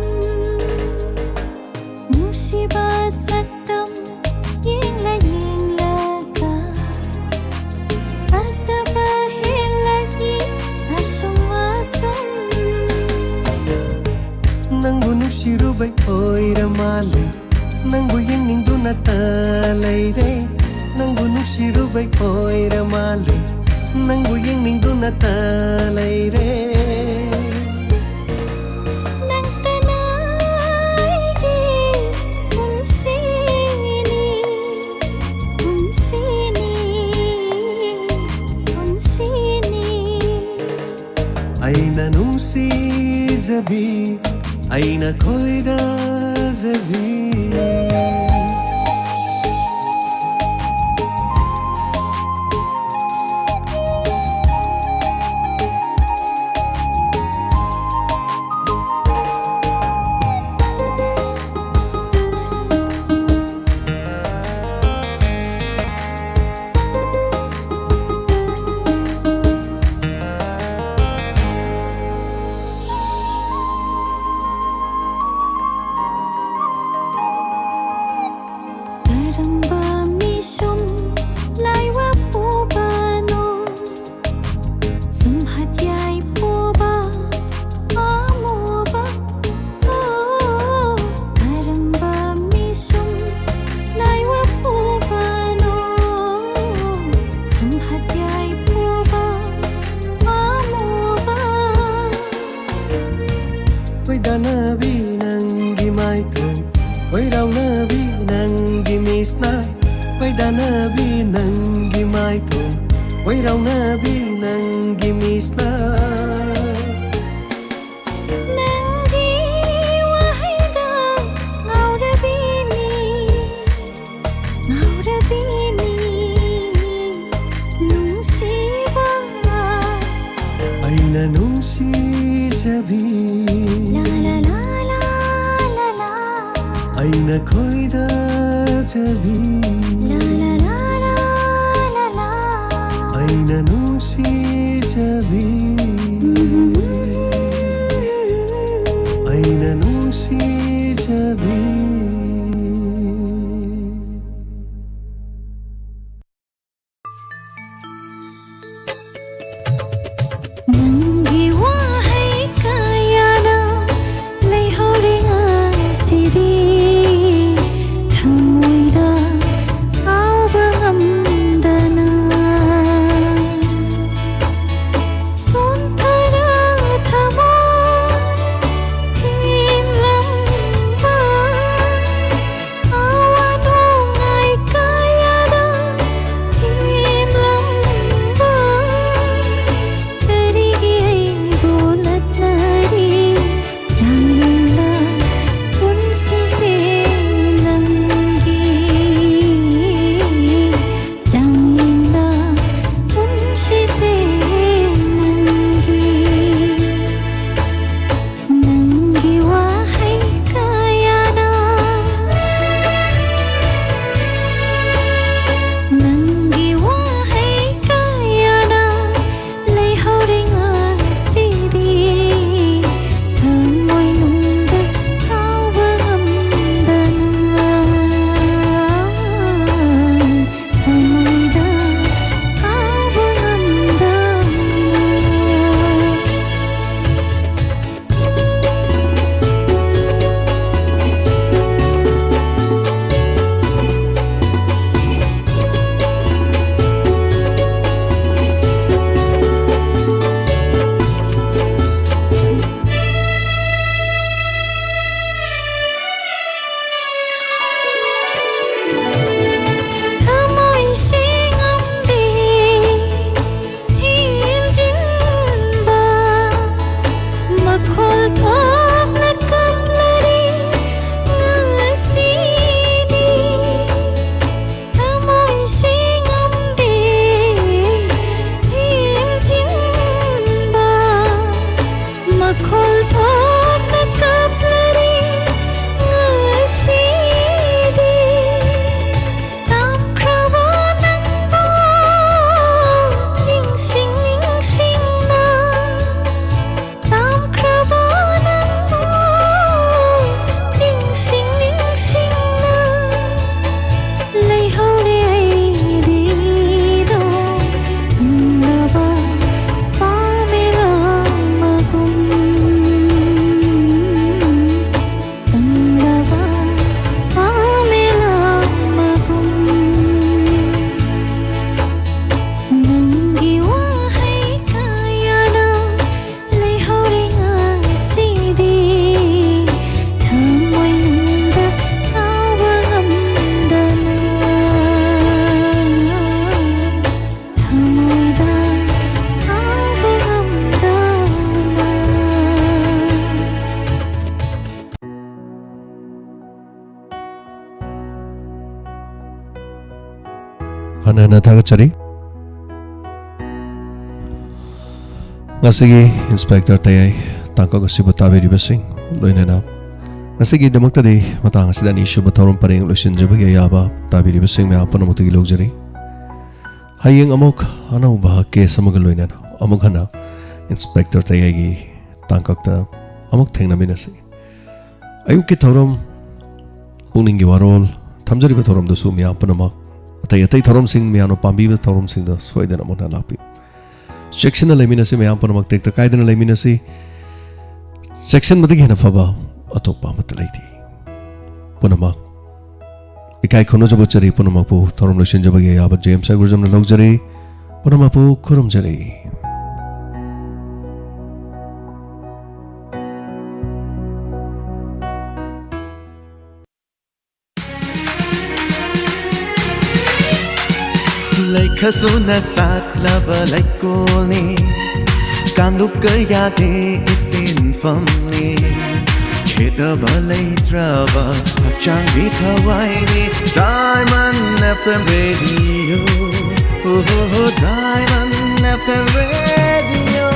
Shiba satam ying la ga azaba heli asum asum Nangu nushirubai oira male Nangu yeninduna talaire Nangu nushirubai oira male Nangu yeninduna talaire ꯈꯣꯏꯖꯕꯤ ꯑꯩꯅ ꯈꯣꯏꯗꯖꯕꯤ Nabi nangi mai thong Wai rau nabi nangi misna Wai da nabi nangi mai thong Wai rau nabi nangi misna Nangi wahida ngau rabini nungsiba Aina nungsijabi Aina khoi-da-jabi Aina nungsi-jabi Aina nungsi-jabi Nangi wahai kayana leihore ngasidi thamoida kauba ngamdana sontara thamoi himlamba awanu ngai kayana himlamba karigi ai bolat nari janla unsi se nangi janla unsi se nangi nangi wahai kayana nangi wahai kayana leihore ngasidi thamoy nungda kauba ngamdana thamoyda kauba ngamdana Thamoy singamdi himjinba makhol thok na kamlari ngasidi Thamoy singamdi himjinba makhol thok na kamlari ngasidi Tam kraba nangbo ningsing na Tam kraba nangbo ningsing na leihore ai rido naba pamela magum hana thagachari ngasigi Inspector Tayai tangka gasiba tabiri basing loinana ngasigi damakta di matang asida ni shuba thorum pareng loisin jabagi yaba tabiri basing me apana mutigi logjari hayeng amok anau bah ke samagal loinana amok hana Inspector Tayai gi tangkakta amok thengna minasi ayuk ki thorum pungning gi warol thamjari ba thorum dasu me apana mak atai atai thorum sing me ano pambi ba thorum sing da soidana mona lapi section leminasi me apana mak tek ta kaidana leminasi section madi hena faba atopa matlaiti punamak ikai khono jabo chari punamak pu thorum loisin jabagi yaba james agurjam na logjari punamak pu khurum jari like hasuna saklava like koni kanuk kaya de itin famni cheta balai trava chang vi thawai ni diamond fm radio oh diamond fm radio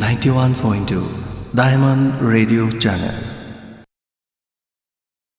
91.2 diamond radio channel